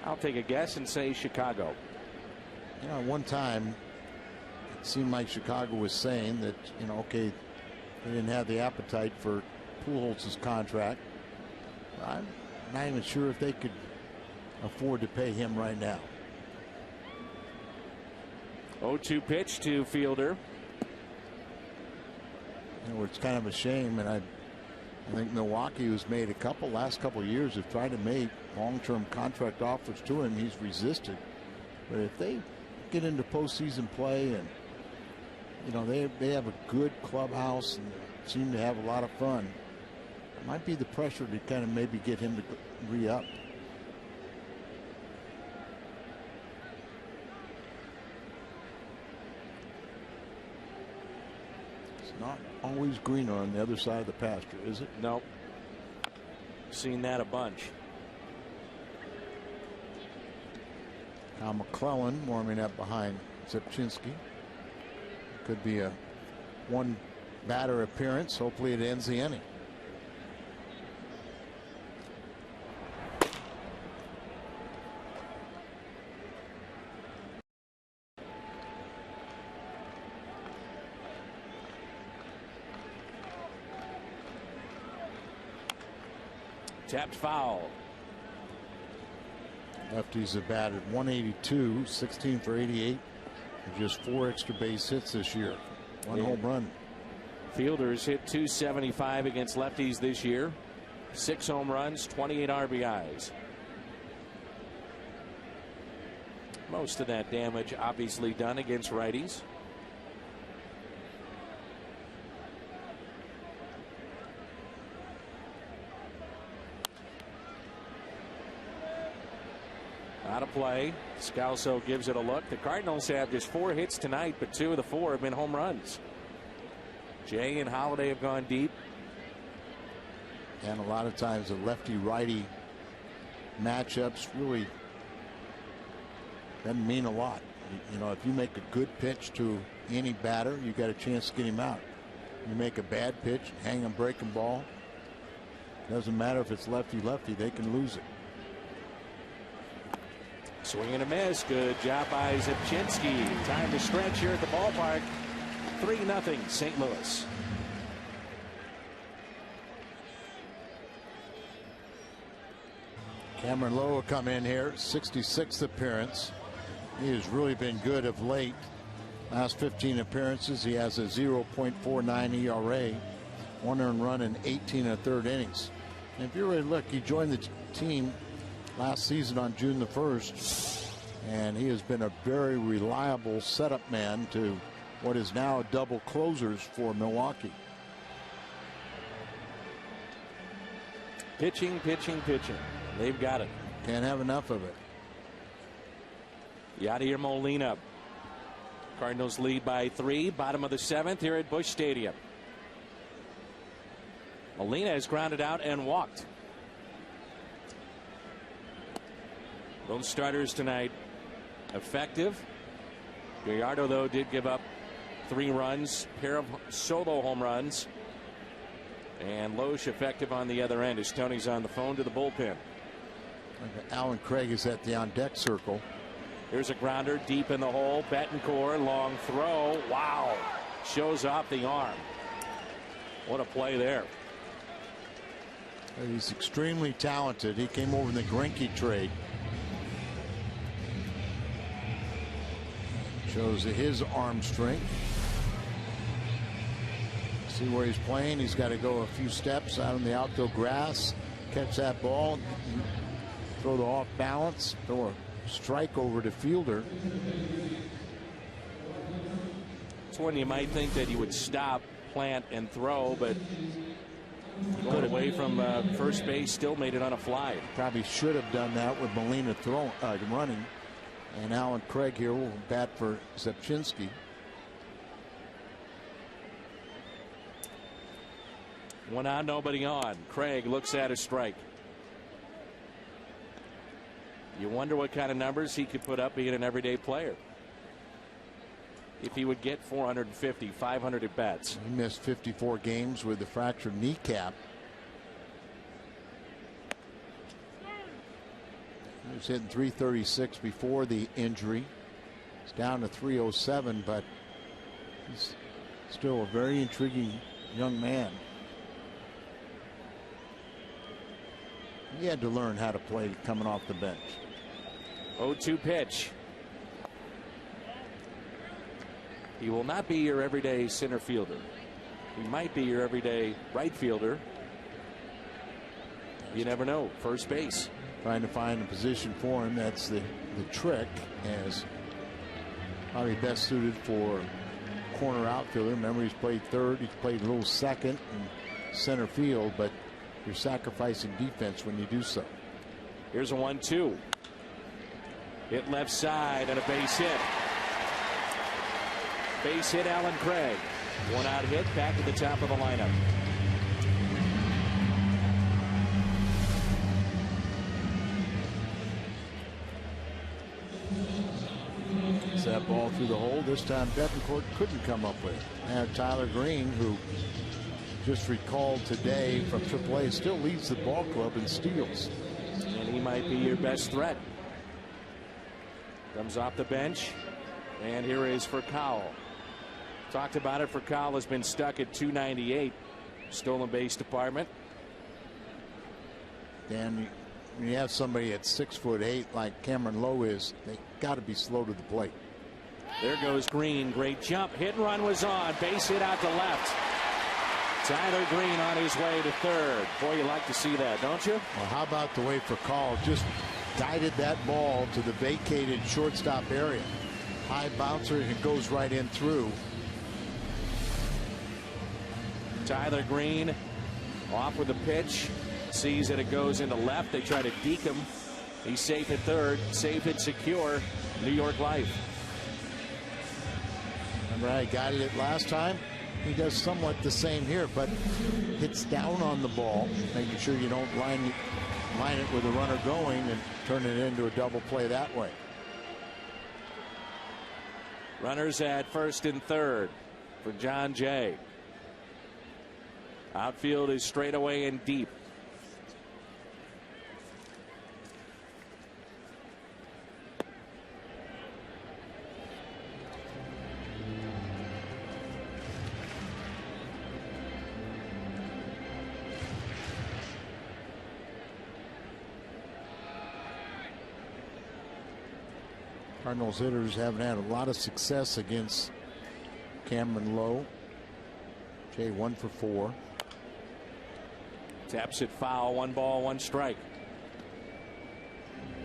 I'll take a guess and say Chicago. One time it seemed like Chicago was saying that, okay, they didn't have the appetite for Pujols' contract. I'm not even sure if they could afford to pay him right now. 0-2 pitch to Fielder. It's kind of a shame, and I think Milwaukee, who's made last couple of years, have tried to make long-term contract offers to him. He's resisted. But if they get into postseason play, and they have a good clubhouse and seem to have a lot of fun, it might be the pressure to kind of maybe get him to re-up. Not always greener on the other side of the pasture, is it? Nope. Seen that a bunch. Now McClellan warming up behind Zepchinski. Could be a one batter appearance. Hopefully it ends the inning. Tapped foul. Lefties have batted 182, 16 for 88, with just 4 extra base hits this year. 1 home run. Fielders hit 275 against lefties this year. 6 home runs, 28 RBIs. Most of that damage obviously done against righties. Out of play. Scalzo gives it a look. The Cardinals have just 4 hits tonight, but 2 of the 4 have been home runs. Jay and Holiday have gone deep. And a lot of times the lefty-righty matchups really doesn't mean a lot. You know, if you make a good pitch to any batter, you got a chance to get him out. You make a bad pitch, hang and breaking ball. Doesn't matter if it's lefty-lefty, they can lose it. Swing and a miss. Good job by Zipchinski. Time to stretch here at the ballpark. 3-0 St. Louis. Cameron Lowe will come in here. 66th appearance. He has really been good of late. Last 15 appearances, he has a 0.49 ERA, 1 earned run in 18 1/3 innings. And if you really look, he joined the team last season on June the 1st, and he has been a very reliable setup man to what is now double closers for Milwaukee. Pitching, pitching, pitching. They've got it. Can't have enough of it. Yadier Molina. Cardinals lead by 3. Bottom of the 7th here at Busch Stadium. Molina has grounded out and walked. Both starters tonight effective. Gallardo, though, did give up 3 runs, pair of solo home runs. And Loesch effective on the other end as Tony's on the phone to the bullpen. Alan Craig is at the on-deck circle. Here's a grounder deep in the hole. Betancourt, long throw. Wow. Shows off the arm. What a play there. He's extremely talented. He came over in the Greinke trade. Shows his arm strength. See where he's playing. He's got to go a few steps out on the outfield grass, catch that ball, throw the off balance, throw a strike over to fielder. It's one you might think that he would stop, plant, and throw, but going away from first base, still made it on a fly. Probably should have done that with Molina running. And Alan Craig here will bat for Zipchinski. One out, nobody on. Craig looks at a strike. You wonder what kind of numbers he could put up being an everyday player. If he would get 450, 500 at bats. He missed 54 games with a fractured kneecap. He was hitting 336 before the injury. He's down to 307, but he's still a very intriguing young man. He had to learn how to play coming off the bench. 0-2 pitch. He will not be your everyday center fielder. He might be your everyday right fielder. You never know. First base. Trying to find a position for him. That's the trick. As probably best suited for corner outfielder. Remember, he's played third. He's played a little second and center field, but you're sacrificing defense when you do so. Here's a 1-2. Hit left side and a base hit. Base hit, Alan Craig. 1 out hit, back to the top of the lineup. That ball through the hole. This time Betancourt couldn't come up with it. And Tyler Green, who just recalled today from AAA, still leads the ball club in steals. And he might be your best threat. Comes off the bench. And here is Furcal. Talked about it. Furcal has been stuck at 298. Stolen base department. Dan, when you have somebody at 6'8" like Cameron Lowe is, they got to be slow to the plate. There goes Green. Great jump. Hit and run was on. Base hit out to left. Tyler Green on his way to third. Boy, you like to see that, don't you? Well, how about the way Fakal just guided that ball to the vacated shortstop area. High bouncer, and it goes right in through. Tyler Green off with the pitch. Sees that it goes into left. They try to deke him. He's safe at third. Safe and secure. New York Life. Remember how he guided it last time? He does somewhat the same here, but hits down on the ball, making sure you don't line it with the runner going and turn it into a double play that way. Runners at first and third for John Jay. Outfield is straight away and deep. Cardinals hitters haven't had a lot of success against Cameron Lowe. Jay 1 for 4. Taps it foul. 1 ball, 1 strike.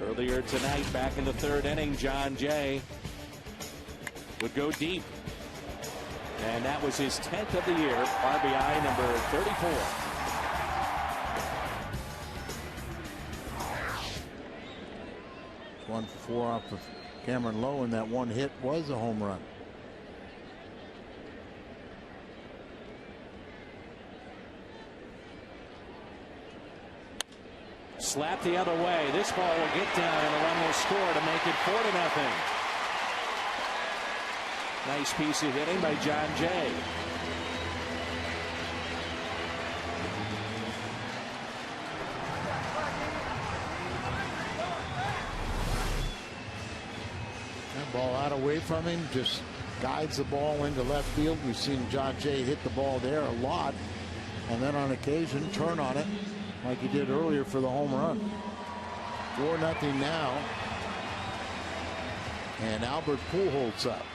Earlier tonight, back in the third inning, John Jay would go deep. And that was his 10th of the year. RBI number 34. One for 4 off of Cameron Lowe, and that one hit was a home run. Slap the other way. This ball will get down and the run will score to make it 4-0. Nice piece of hitting by John Jay. That ball out away from him, just guides the ball into left field. We've seen John Jay hit the ball there a lot, and then on occasion turn on it like he did earlier for the home run. 4-0 now, and Albert Pujols up.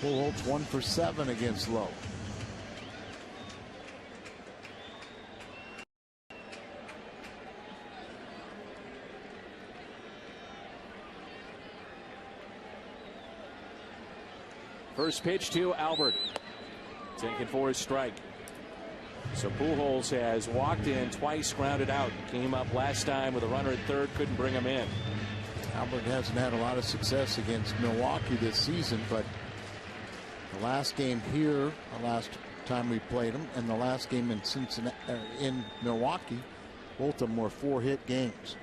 Pujols 1 for 7 against Lowe. First pitch to Albert. Taken for his strike. So Pujols has walked in twice, grounded out. Came up last time with a runner at third, couldn't bring him in. Albert hasn't had a lot of success against Milwaukee this season, but the last game here, the last time we played him, and the last game in Cincinnati, in Milwaukee, both of them were 4-hit games.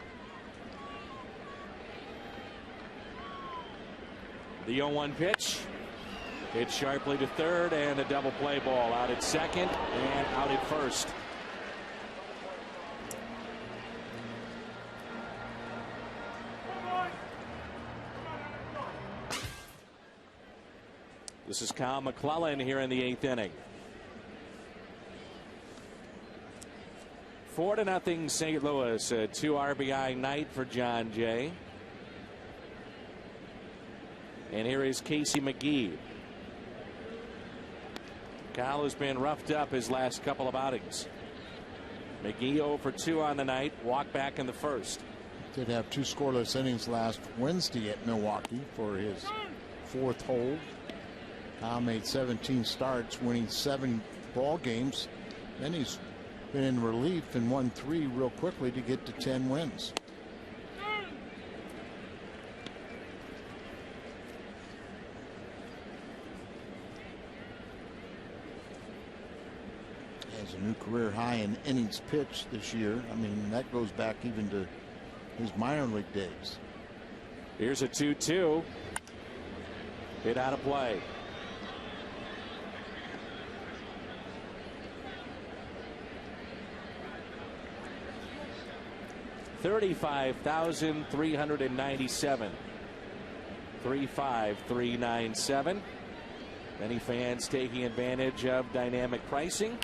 The 0-1 pitch. Hit sharply to third, and a double play ball out at second and out at first. This is Kyle McClellan here in the 8th inning. 4-0 St. Louis. A 2 RBI night for John Jay. And here is Casey McGee. Kyle has been roughed up his last couple of outings. McGee 0 for 2 on the night. Walk back in the first. Did have 2 scoreless innings last Wednesday at Milwaukee for his 4th hold. Kyle made 17 starts, winning 7 ball games. Then he's been in relief and won 3 real quickly to get to 10 wins. Has a new career high in innings pitched this year. I mean, that goes back even to his minor league days. Here's a 2-2. Hit out of play. $35,397. 35397. Many fans taking advantage of dynamic pricing.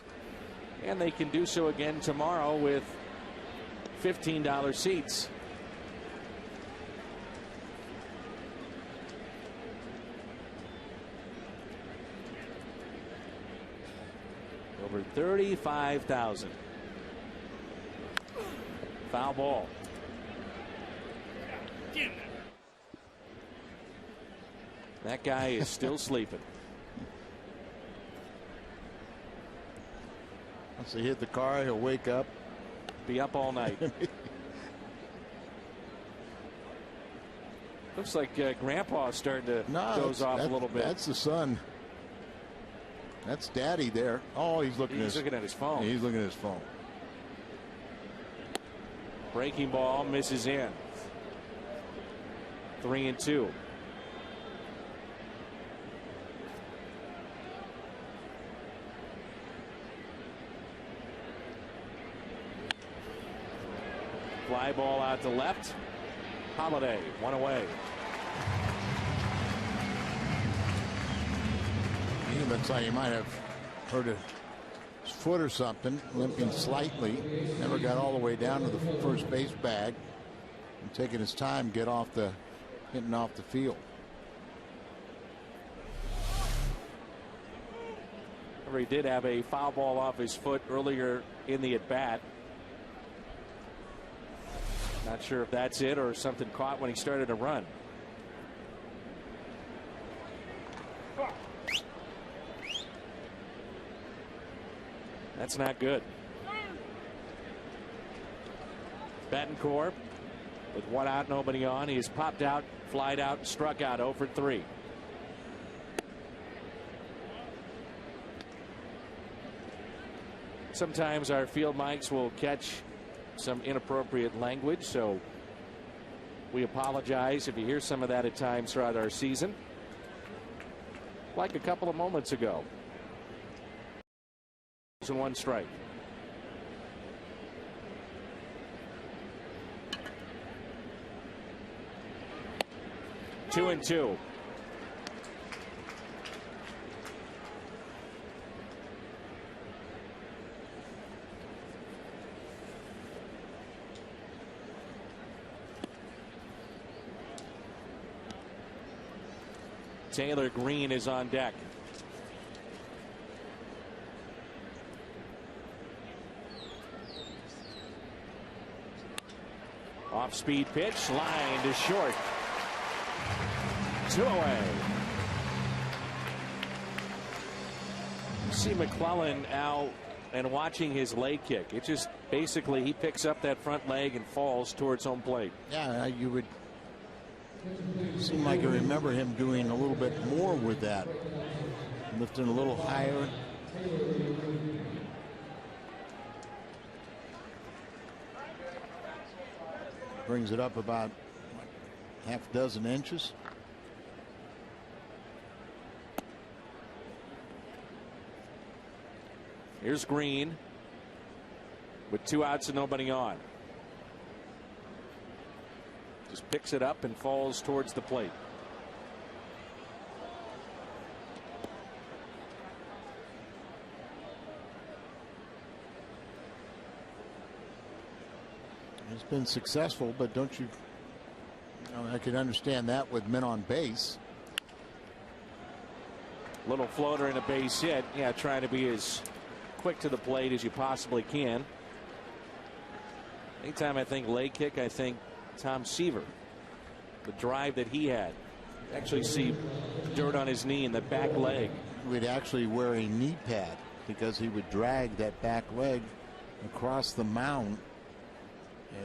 And they can do so again tomorrow with $15 seats. Over 35,000. Foul ball. That guy is still sleeping. Once he hit the car, he'll wake up. Be up all night. Looks like Grandpa's starting to doze off a little bit. That's the son. That's Daddy there. Oh, he's looking at his phone. He's looking at his phone. Breaking ball misses in. 3-2. Fly ball out to left. Holiday, one away. He looks like he might have hurt his foot or something, limping slightly. Never got all the way down to the first base bag. And taking his time, getting off the field. He did have a foul ball off his foot earlier in the at bat. Not sure if that's it or something caught when he started to run. That's not good. Betancourt with one out, nobody on. He has popped out, flied out, struck out 0 for 3. Sometimes our field mics will catch some inappropriate language, so we apologize if you hear some of that at times throughout our season, like a couple of moments ago. 1 strike. Two and two. Taylor Green is on deck. Off-speed pitch, line to short. 2 away. You see McClellan out and watching his leg kick. It just basically he picks up that front leg and falls towards home plate. Yeah, you would seem like I remember him doing a little bit more with that, lifting a little higher. Brings it up about half a dozen inches. Here's Green with 2 outs and nobody on. Just picks it up and falls towards the plate. He's been successful, but don't you know, I can understand that with men on base. Little floater and a base hit. Yeah, trying to be as quick to the plate as you possibly can. Anytime I think leg kick, I think Tom Seaver. The drive that he had. Actually see dirt on his knee and the back leg. We'd actually wear a knee pad because he would drag that back leg across the mound,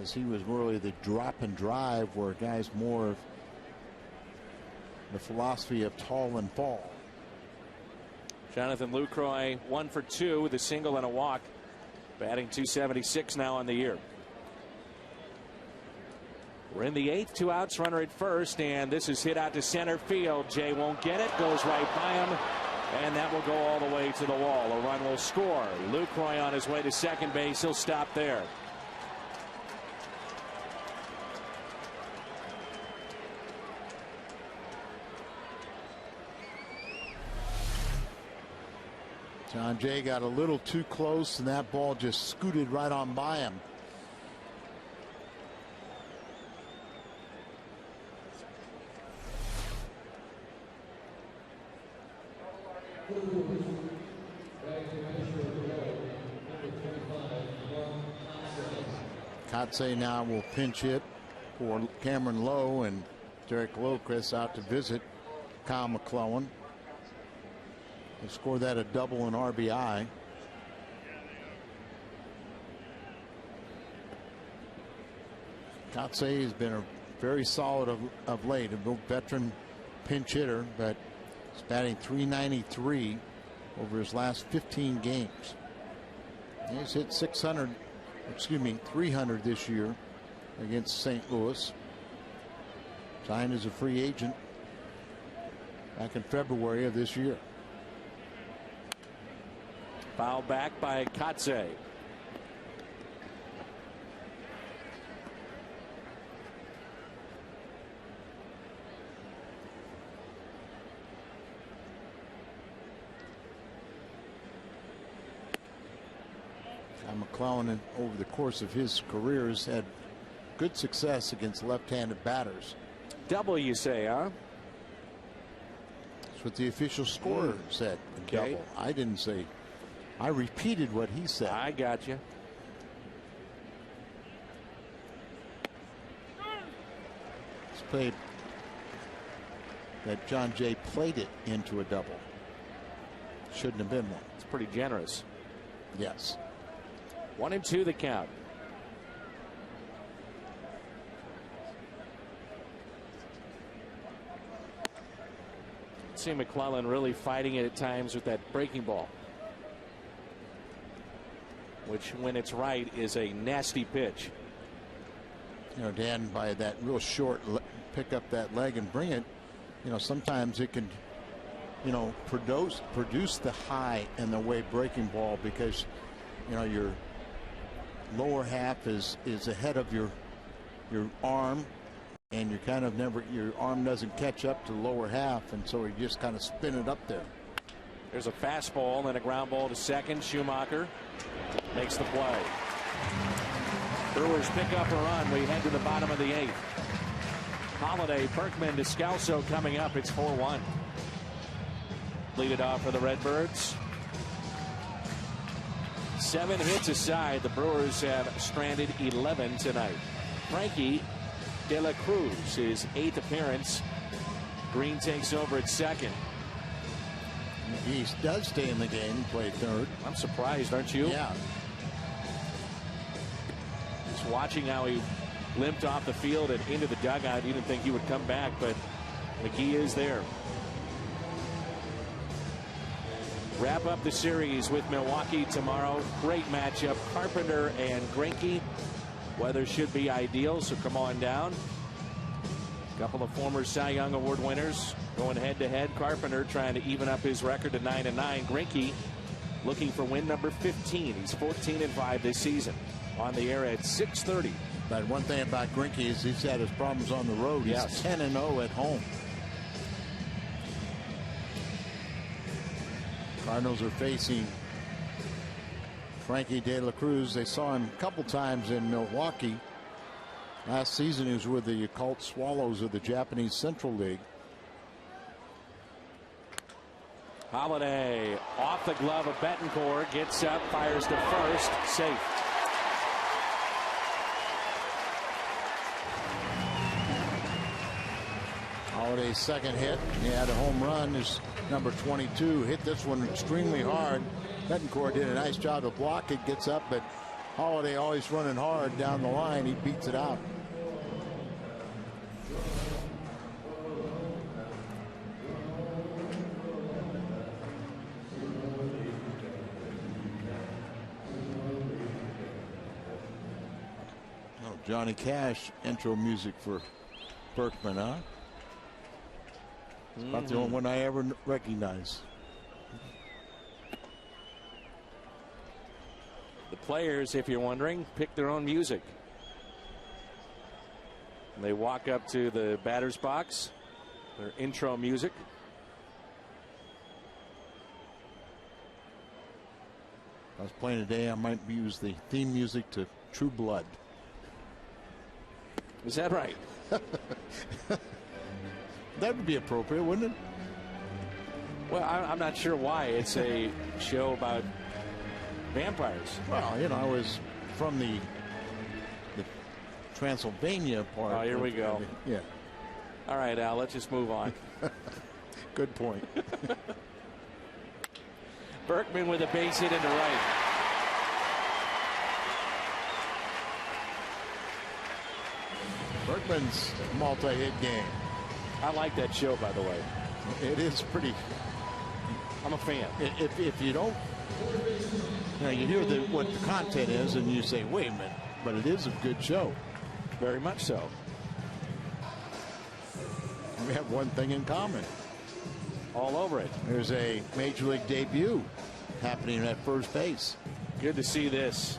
as he was really the drop and drive, where guys more of the philosophy of tall and fall. Jonathan Lucroy 1 for 2 with a single and a walk, batting .276 now on the year. We're in the 8th, 2 outs, runner at first, and this is hit out to center field. Jay won't get it, goes right by him, and that will go all the way to the wall. A run will score. Lucroy on his way to second base. He'll stop there. John Jay got a little too close, and that ball just scooted right on by him. Kotze now will pinch hit for Cameron Lowe, and Derek Locris out to visit Kyle McClellan. They score that a double and RBI. Kotze has been a very solid of late, a veteran pinch hitter, but he's batting .393 over his last 15 games. He's hit 300 this year against St. Louis. Signed as a free agent back in February of this year. Foul back by Kotze. McClellan, over the course of his career, has had good success against left-handed batters. Double, you say, huh? That's what the official scorer said. Okay. Double. I didn't say. I repeated what he said. I got you. It's played that John Jay played it into a double. Shouldn't have been one. It's pretty generous. Yes. 1-2 the count. See McClellan really fighting it at times with that breaking ball, which when it's right is a nasty pitch. You know, Dan, by that real short pick up that leg and bring it, you know, sometimes it can, you know, produce the high and the way breaking ball, because, you know, your lower half is ahead of your arm, and you kind of your arm doesn't catch up to the lower half, and so you just kind of spin it up there. There's a fastball and a ground ball to second. Schumacher makes the play. Brewers pick up a run. We head to the bottom of the 8th. Holiday, Perkman, Descalso coming up. It's 4-1. Lead it off for the Redbirds. 7 hits aside, the Brewers have stranded 11 tonight. Frankie De La Cruz, his 8th appearance. Green takes over at second. He does stay in the game, play third. I'm surprised, aren't you? Yeah. Just watching how he limped off the field and into the dugout. You didn't think he would come back, but McGee is there. Wrap up the series with Milwaukee tomorrow. Great matchup. Carpenter and Greinke. Weather should be ideal, so come on down. A couple of former Cy Young Award winners going head-to-head. Carpenter trying to even up his record to 9-9. Greinke looking for win number 15. He's 14-5 this season. On the air at 6:30. But one thing about Greinke is he's had his problems on the road. He's 10-0 at home. Cardinals are facing Frankie De La Cruz. They saw him a couple times in Milwaukee. Last season he was with the Yakult Swallows of the Japanese Central League. Holiday off the glove of Betancourt, gets up, fires to first, safe. Holiday's second hit. He had a home run. His number 22 hit this one extremely hard. Betancourt did a nice job to block it. Gets up, but Holiday always running hard down the line. He beats it out. Oh, Johnny Cash intro music for Berkman, huh? About the only one I ever recognize. The players, if you're wondering, pick their own music. And they walk up to the batter's box, their intro music. I was playing today, I might use the theme music to True Blood. Is that right? That would be appropriate, wouldn't it? Well, I'm not sure why. It's a show about vampires. Well, you know, I was from the Transylvania part. Oh, here we go. Yeah. All right, Al, let's just move on. Good point. Berkman with a base hit into right. Berkman's multi-hit game. I like that show, by the way. It is pretty. I'm a fan. If you don't, you know, you hear what the content is, and you say, "Wait a minute," but it is a good show. Very much so. We have one thing in common. All over it. There's a major league debut happening at first base. Good to see this.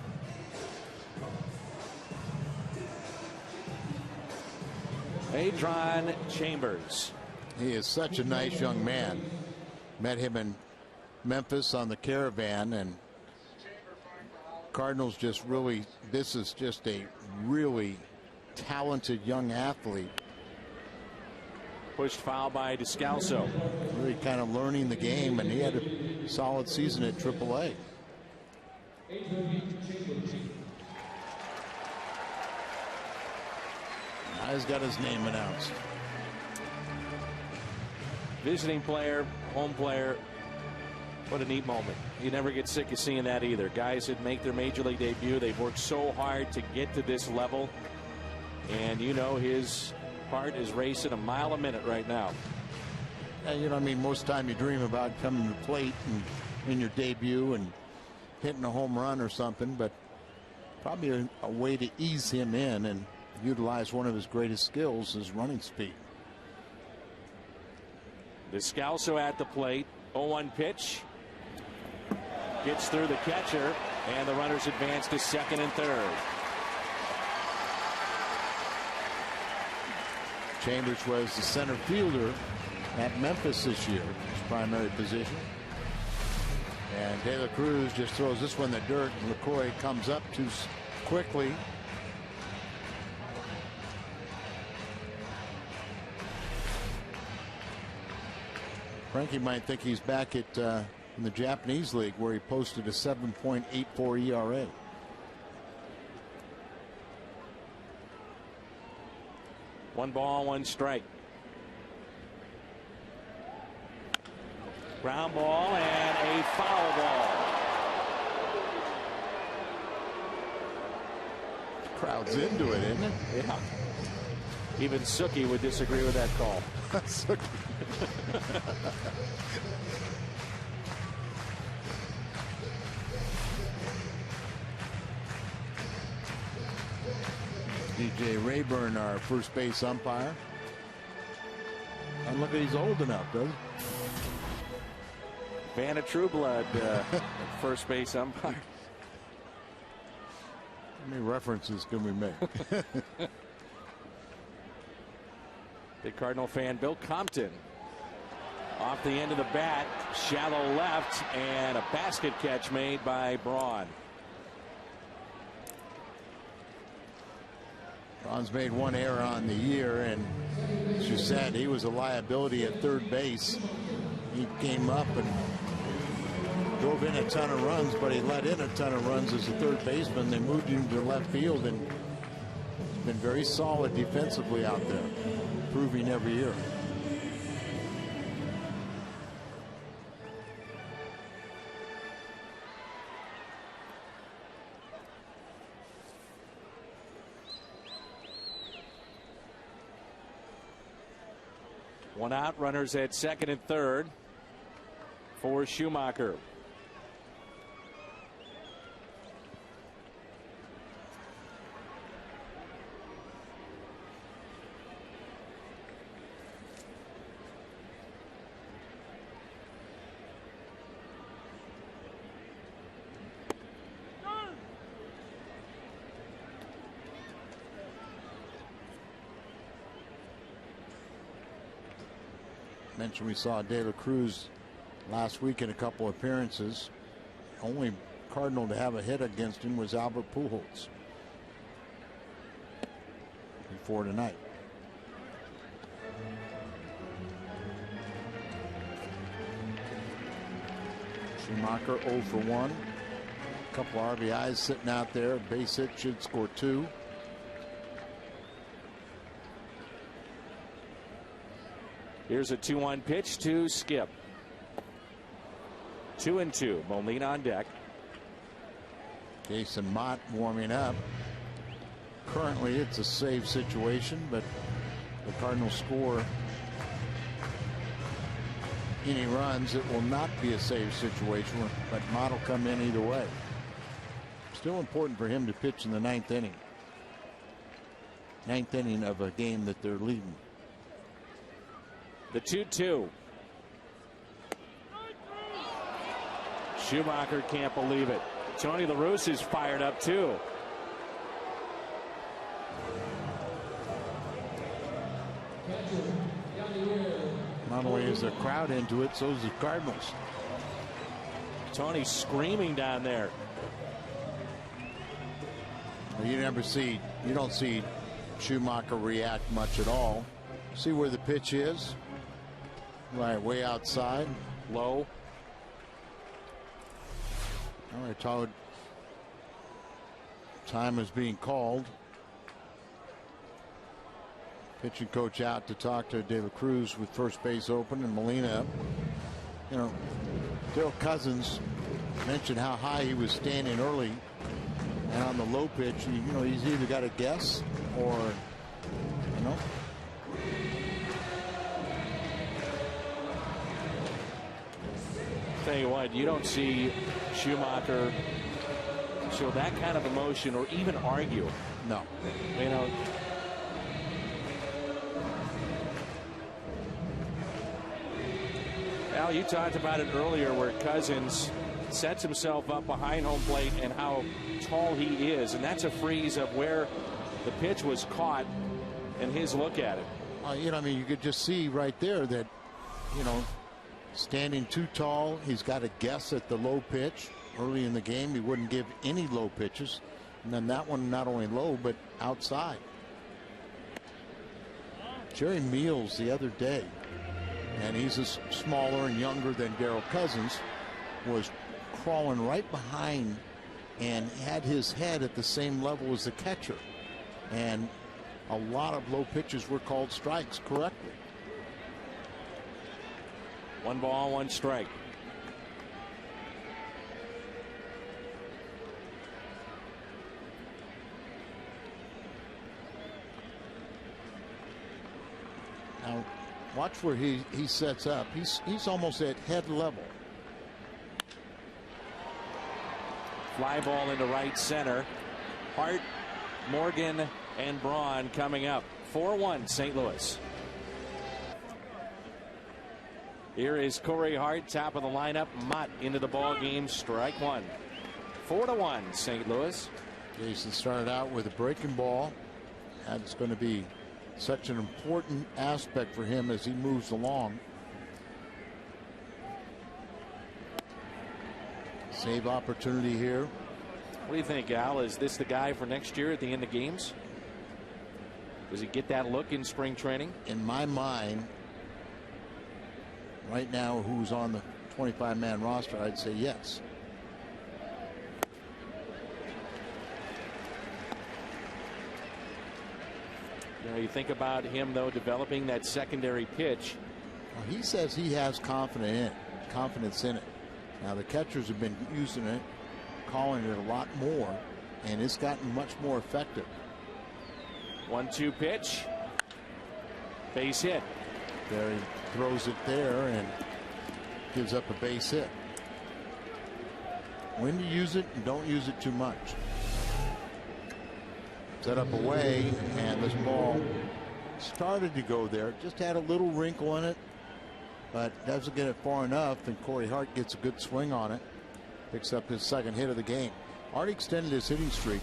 Adron Chambers. He is such a nice young man. Met him in Memphis on the Caravan, and Cardinals just really, this is just a really talented young athlete. Pushed foul by Descalso. Really kind of learning the game, and he had a solid season at AAA. Now he's got his name announced. Visiting player, home player. What a neat moment. You never get sick of seeing that either. Guys that make their major league debut, they've worked so hard to get to this level. And you know his heart is racing a mile a minute right now. And you know, I mean, most time you dream about coming to the plate and in your debut and hitting a home run or something, but probably a way to ease him in and utilize one of his greatest skills, his running speed. Descalso at the plate. 0-1 pitch. Gets through the catcher, and the runners advance to second and third. Chambers was the center fielder at Memphis this year, his primary position. And De La Cruz just throws this one in the dirt, and LaCroix comes up too quickly. Frankie might think he's back at in the Japanese League, where he posted a 7.84 ERA. One ball, one strike. Ground ball and a foul ball. Crowd's into it, isn't it? Yeah. Even Suki would disagree with that call. Suki. DJ Rayburn, our first base umpire. And look, he's old enough, doesn't he? Fan of Trueblood, first base umpire. How many references can we make? Big Cardinal fan Bill Compton. Off the end of the bat, shallow left, and a basket catch made by Braun. Braun's made one error on the year, and as you said, he was a liability at third base. He came up and drove in a ton of runs, but he let in a ton of runs as a third baseman. They moved him to left field, and he's been very solid defensively out there, improving every year. One out, runners at second and third for Schumacher. Mentioned we saw De La Cruz last week in a couple appearances. Only Cardinal to have a hit against him was Albert Pujols before tonight. Schumacher 0 for 1. A couple RBIs sitting out there. Base hit, should score 2. Here's a 2-1 pitch to Skip. 2-2. Molina on deck. Jason Mott warming up. Currently it's a save situation, but the Cardinals score any runs, it will not be a save situation, but Mott will come in either way. Still important for him to pitch in the 9th inning. 9th inning of a game that they're leading. The 2-2. Schumacher can't believe it. Tony La Russa is fired up too. Not only is the crowd into it, so is the Cardinals. Tony screaming down there. You don't see Schumacher react much at all. See where the pitch is. Right, way outside. Low. All right, Todd. Time is being called. Pitching coach out to talk to De La Cruz with first base open and Molina up. You know, Daryl Cousins mentioned how high he was standing early, and on the low pitch, you know, he's either got to guess or, you know. Tell you what, you don't see Schumacher show that kind of emotion or even argue. No. You know. Al, you talked about it earlier where Cousins sets himself up behind home plate and how tall he is, and that's a freeze of where the pitch was caught and his look at it. You know, I mean, you could just see right there that, you know, standing too tall. He's got to guess at the low pitch. Early in the game, he wouldn't give any low pitches. And then that one not only low, but outside. Jerry Meals the other day, and he's smaller and younger than Daryl Cousins, was crawling right behind and had his head at the same level as the catcher. And a lot of low pitches were called strikes correctly. 1 ball, 1 strike. Now, watch where he sets up. He's almost at head level. Fly ball into right center. Hart, Morgan, and Braun coming up. 4-1 St. Louis. Here is Corey Hart, top of the lineup. Mott into the ball game. Strike 1. 4-1 St. Louis. Jason started out with a breaking ball. That's going to be such an important aspect for him as he moves along. Save opportunity here. What do you think, Al? Is this the guy for next year at the end of games? Does he get that look in spring training? In my mind, right now, who's on the 25-man roster, I'd say yes. You know, you think about him, though, developing that secondary pitch. Well, he says he has confidence in it. Now, the catchers have been using it, calling it a lot more, and it's gotten much more effective. 1-2 pitch. Base hit. There he throws it there and gives up a base hit. When to use it and don't use it too much. Set up away, and this ball started to go there. Just had a little wrinkle in it, but doesn't get it far enough, and Corey Hart gets a good swing on it. Picks up his second hit of the game. Already extended his hitting streak.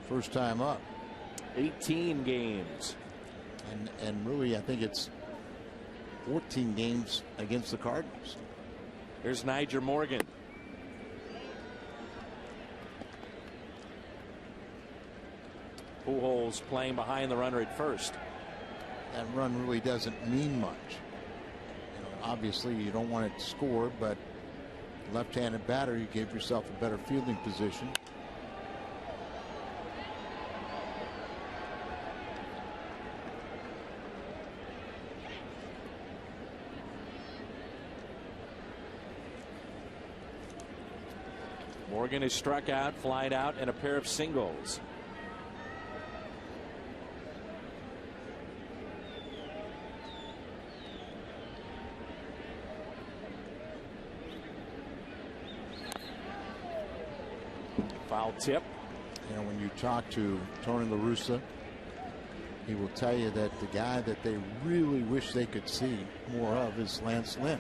First time up. 18 games. And really, I think it's 14 games against the Cardinals. Here's Nyjer Morgan. Pujols playing behind the runner at first. That run really doesn't mean much. You know, obviously you don't want it to score, but left-handed batter, you gave yourself a better fielding position. Morgan is struck out, flied out, and a pair of singles. Foul tip. You know, when you talk to Tony La Russa, he will tell you that the guy that they really wish they could see more of is Lance Lynn.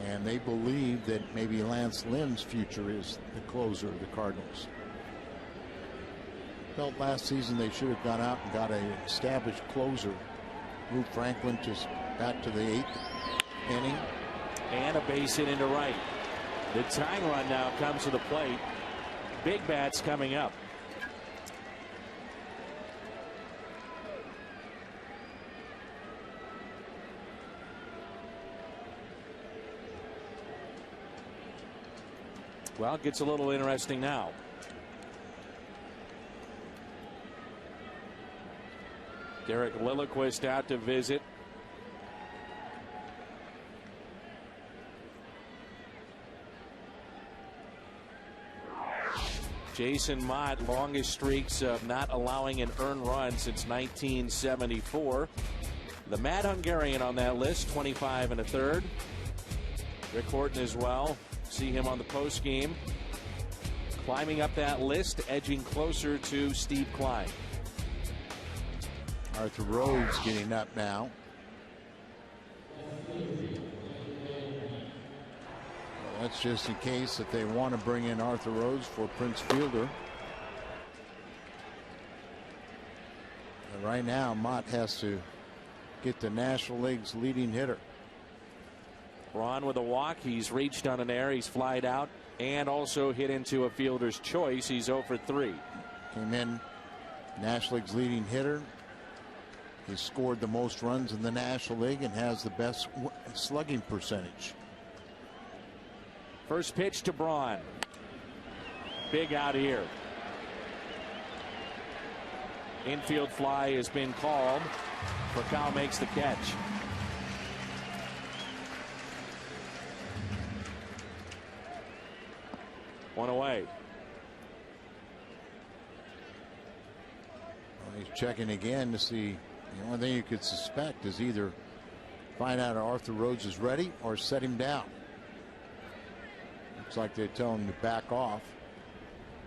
And they believe that maybe Lance Lynn's future is the closer of the Cardinals. Felt last season they should have gone out and got an established closer. Lou Franklin just back to the 8th inning. And a base hit into right. The tying run now comes to the plate. Big bats coming up. Well, it gets a little interesting now. Derek Lilliquist out to visit. Jason Mott, longest streaks of not allowing an earned run since 1974. The Mad Hungarian on that list, 25 1/3. Rick Horton as well. See him on the post game. Climbing up that list, edging closer to Steve Klein. Arthur Rhodes getting up now. Well, that's just in case if they want to bring in Arthur Rhodes for Prince Fielder. And right now, Mott has to get the National League's leading hitter. Braun with a walk. He's reached on an air. He's flied out and also hit into a fielder's choice. He's 0 for 3. Came in National League's leading hitter. He scored the most runs in the National League and has the best slugging percentage. First pitch to Braun. Big out here. Infield fly has been called. Furcal makes the catch. One away. Well, he's checking again to see. The only thing you could suspect is either find out if Arthur Rhodes is ready or set him down. Looks like they tell him to back off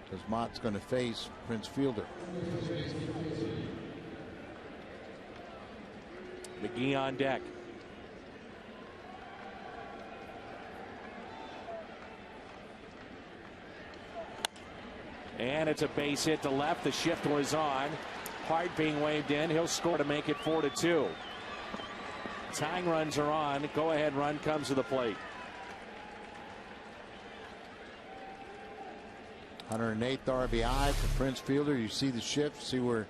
because Mott's going to face Prince Fielder. McGee on deck. And it's a base hit to left. The shift was on. Hart being waved in. He'll score to make it 4-2. Tying runs are on. Go ahead run comes to the plate. 108th RBI for Prince Fielder. You see the shift. See where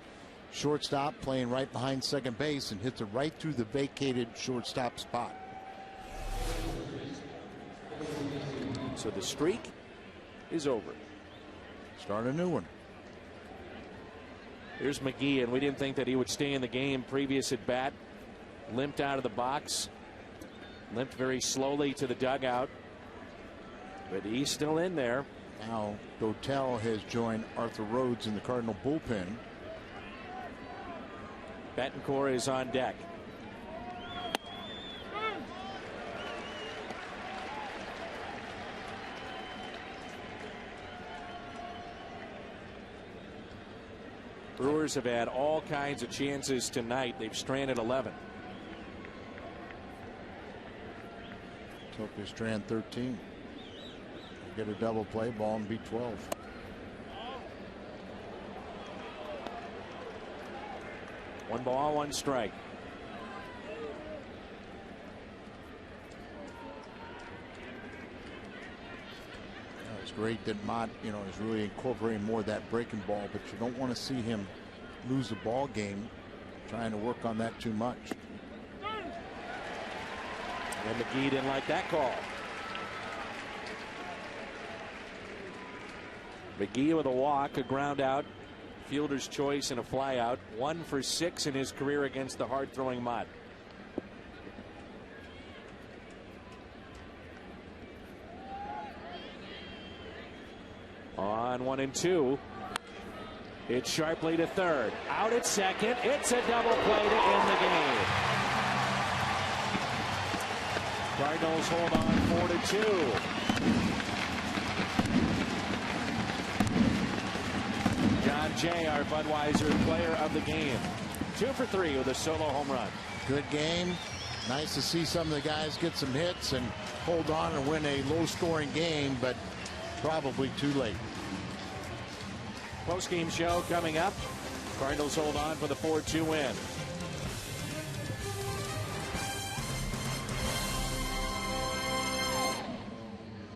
shortstop playing right behind second base and hits it right through the vacated shortstop spot. So the streak is over. Start a new one. Here's McGee, and we didn't think that he would stay in the game. Previous at bat, limped out of the box, limped very slowly to the dugout, but he's still in there. Now Dotel has joined Arthur Rhodes in the Cardinal bullpen. Betancourt is on deck. Brewers have had all kinds of chances tonight. They've stranded 11. Hope they strand 13. Get a double play ball and beat 12. One ball, one strike. It's great that Mott, is really incorporating more of that breaking ball, but you don't want to see him lose the ball game trying to work on that too much. And McGee didn't like that call. McGee with a walk, a ground out, fielder's choice, and a fly out. 1 for 6 in his career against the hard-throwing Mott. On 1 and 2. It's sharply to third. Out at second. It's a double play to end the game. Cardinals hold on 4-2. John Jay, our Budweiser player of the game. 2 for 3 with a solo home run. Good game. Nice to see some of the guys get some hits and hold on and win a low-scoring game, but probably too late. Post-game show coming up. Cardinals hold on for the 4-2 win.